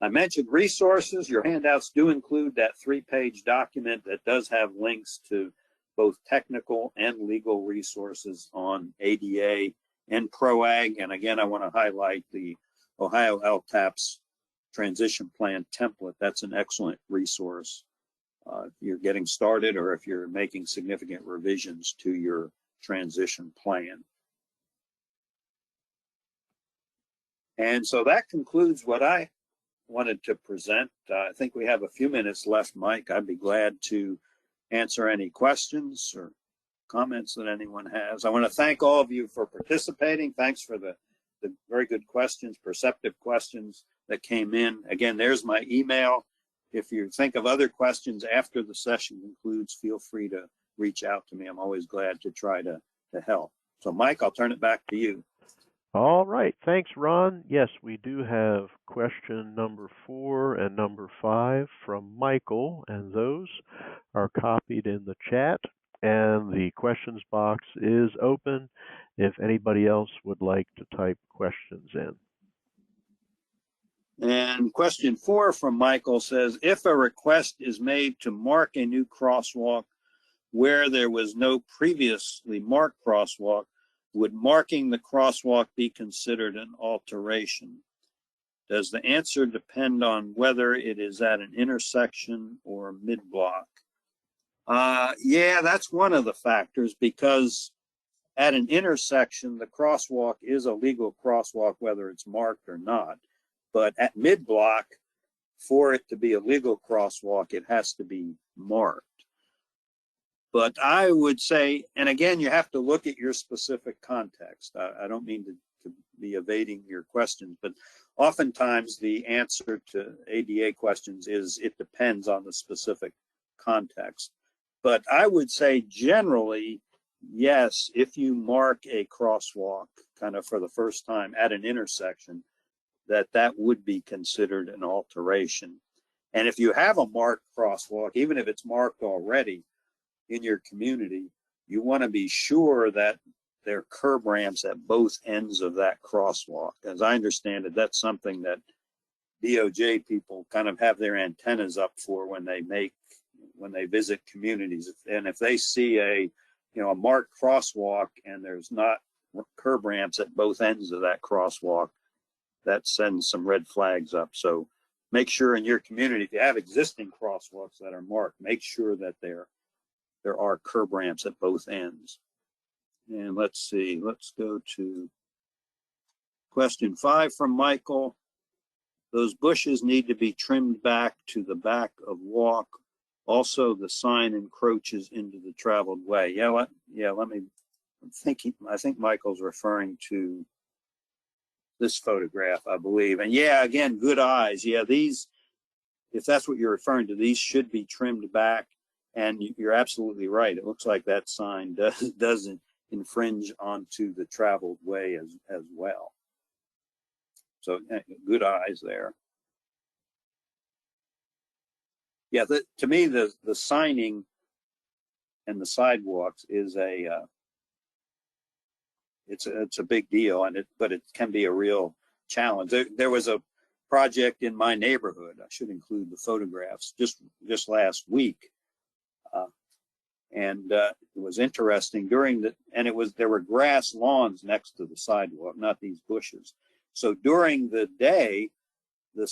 I mentioned resources. Your handouts do include that 3-page document that does have links to both technical and legal resources on ADA and PROAG. And again, I want to highlight the Ohio LTAP's transition plan template. That's an excellent resource if you're getting started or if you're making significant revisions to your transition plan. And so that concludes what I wanted to present. I think we have a few minutes left, Mike. I'd be glad to answer any questions or comments that anyone has. I want to thank all of you for participating. Thanks for the very good questions, perceptive questions that came in. Again, there's my email. If you think of other questions after the session concludes, feel free to reach out to me. I'm always glad to try to help. So Mike, I'll turn it back to you. All right. Thanks, Ron. Yes, we do have question number 4 and number 5 from Michael, and those are copied in the chat, and the questions box is open if anybody else would like to type questions in. And question 4 from Michael says, if a request is made to mark a new crosswalk where there was no previously marked crosswalk, would marking the crosswalk be considered an alteration? Does the answer depend on whether it is at an intersection or mid-block? Yeah, that's one of the factors, because at an intersection, the crosswalk is a legal crosswalk, whether it's marked or not. But at mid-block, for it to be a legal crosswalk, it has to be marked. But I would say, and again, you have to look at your specific context. I don't mean to be evading your questions, but oftentimes the answer to ADA questions is it depends on the specific context. But I would say generally, yes, if you mark a crosswalk kind of for the first time at an intersection, that would be considered an alteration. And if you have a marked crosswalk, even if it's marked already in your community, you want to be sure that there are curb ramps at both ends of that crosswalk. As I understand it, that's something that DOJ people kind of have their antennas up for when they visit communities. And if they see a marked crosswalk and there's not curb ramps at both ends of that crosswalk, that sends some red flags up. So make sure in your community, if you have existing crosswalks that are marked, make sure that there are curb ramps at both ends. And let's see, let's go to question 5 from Michael. Those bushes need to be trimmed back to the back of walk. Also, the sign encroaches into the traveled way. I think Michael's referring to this photograph, I believe. And yeah, again, good eyes. Yeah, these, if that's what you're referring to, these should be trimmed back. And you're absolutely right. It looks like that sign doesn't infringe onto the traveled way as well. So good eyes there. Yeah, to me, the signing and the sidewalks is it's a big deal, but it can be a real challenge. There was a project in my neighborhood. I should include the photographs just last week, and it was interesting there were grass lawns next to the sidewalk, not these bushes. So during the day, the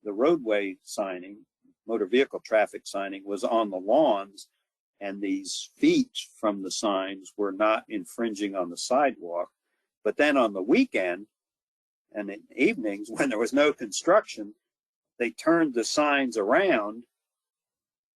roadway signing, motor vehicle traffic signing, was on the lawns, and these feet from the signs were not infringing on the sidewalk. But then on the weekend and in evenings, when there was no construction, they turned the signs around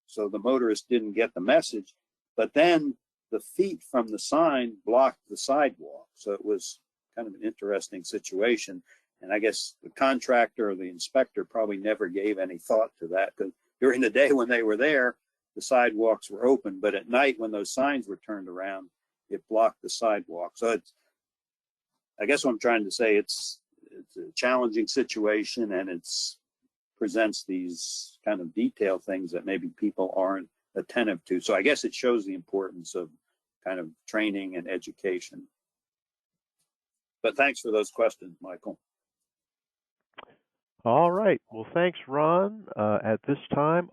so the motorist didn't get the message, but then the feet from the sign blocked the sidewalk. So it was kind of an interesting situation. And I guess the contractor or the inspector probably never gave any thought to that, because during the day when they were there, the sidewalks were open, but at night when those signs were turned around, it blocked the sidewalk. So I guess what I'm trying to say, it's a challenging situation, and it's presents these kind of detailed things that maybe people aren't attentive to. So I guess it shows the importance of kind of training and education. But thanks for those questions, Michael. All right. Well, thanks, Ron. At this time,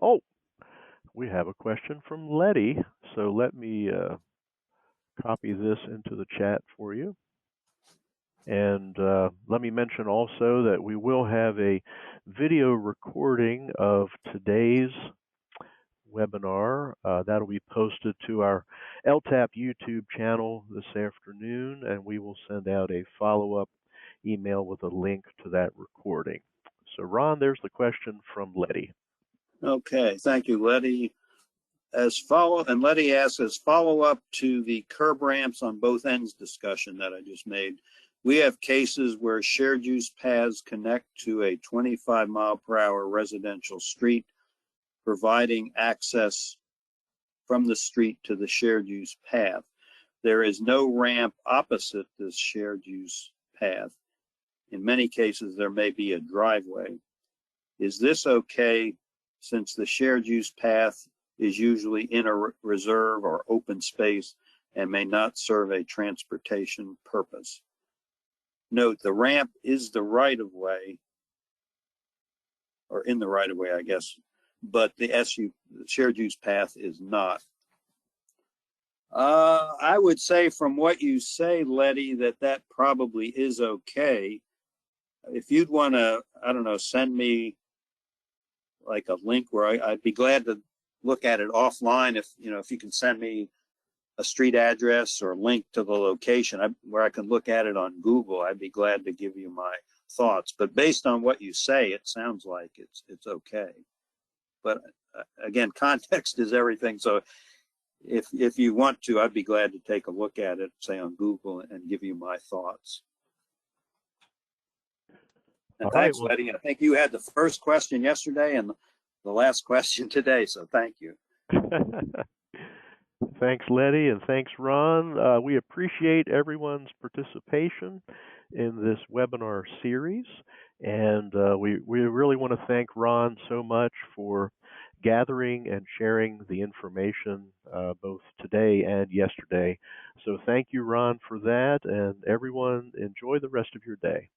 we have a question from Letty. So let me copy this into the chat for you. And let me mention also that we will have a video recording of today's webinar. That'll be posted to our LTAP YouTube channel this afternoon, and we will send out a follow-up email with a link to that recording. So Ron, there's the question from Letty. Okay, thank you, Letty. And Letty asks, as follow-up to the curb ramps on both ends discussion that I just made, we have cases where shared use paths connect to a 25-mile-per-hour residential street, providing access from the street to the shared use path. There is no ramp opposite this shared use path. In many cases, there may be a driveway. Is this okay, since the shared use path is usually in a reserve or open space and may not serve a transportation purpose? Note, the ramp is the right-of-way, or in the right-of-way, I guess, but the shared use path is not. I would say from what you say, Letty, that probably is okay. If you'd want to, I don't know, send me like a link where I'd be glad to look at it offline. If you can send me a street address or link to the location where I can look at it on Google, I'd be glad to give you my thoughts. But based on what you say, it sounds like it's okay. But again, context is everything. So if you want to, I'd be glad to take a look at it, say on Google, and give you my thoughts. And thanks, Letty. I think you had the first question yesterday and the last question today, so thank you. Thanks, Letty, and thanks, Ron. We appreciate everyone's participation in this webinar series, and we really want to thank Ron so much for gathering and sharing the information both today and yesterday. So thank you, Ron, for that, and everyone enjoy the rest of your day.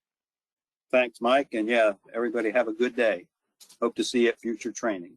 Thanks, Mike, and yeah, everybody have a good day. Hope to see you at future training.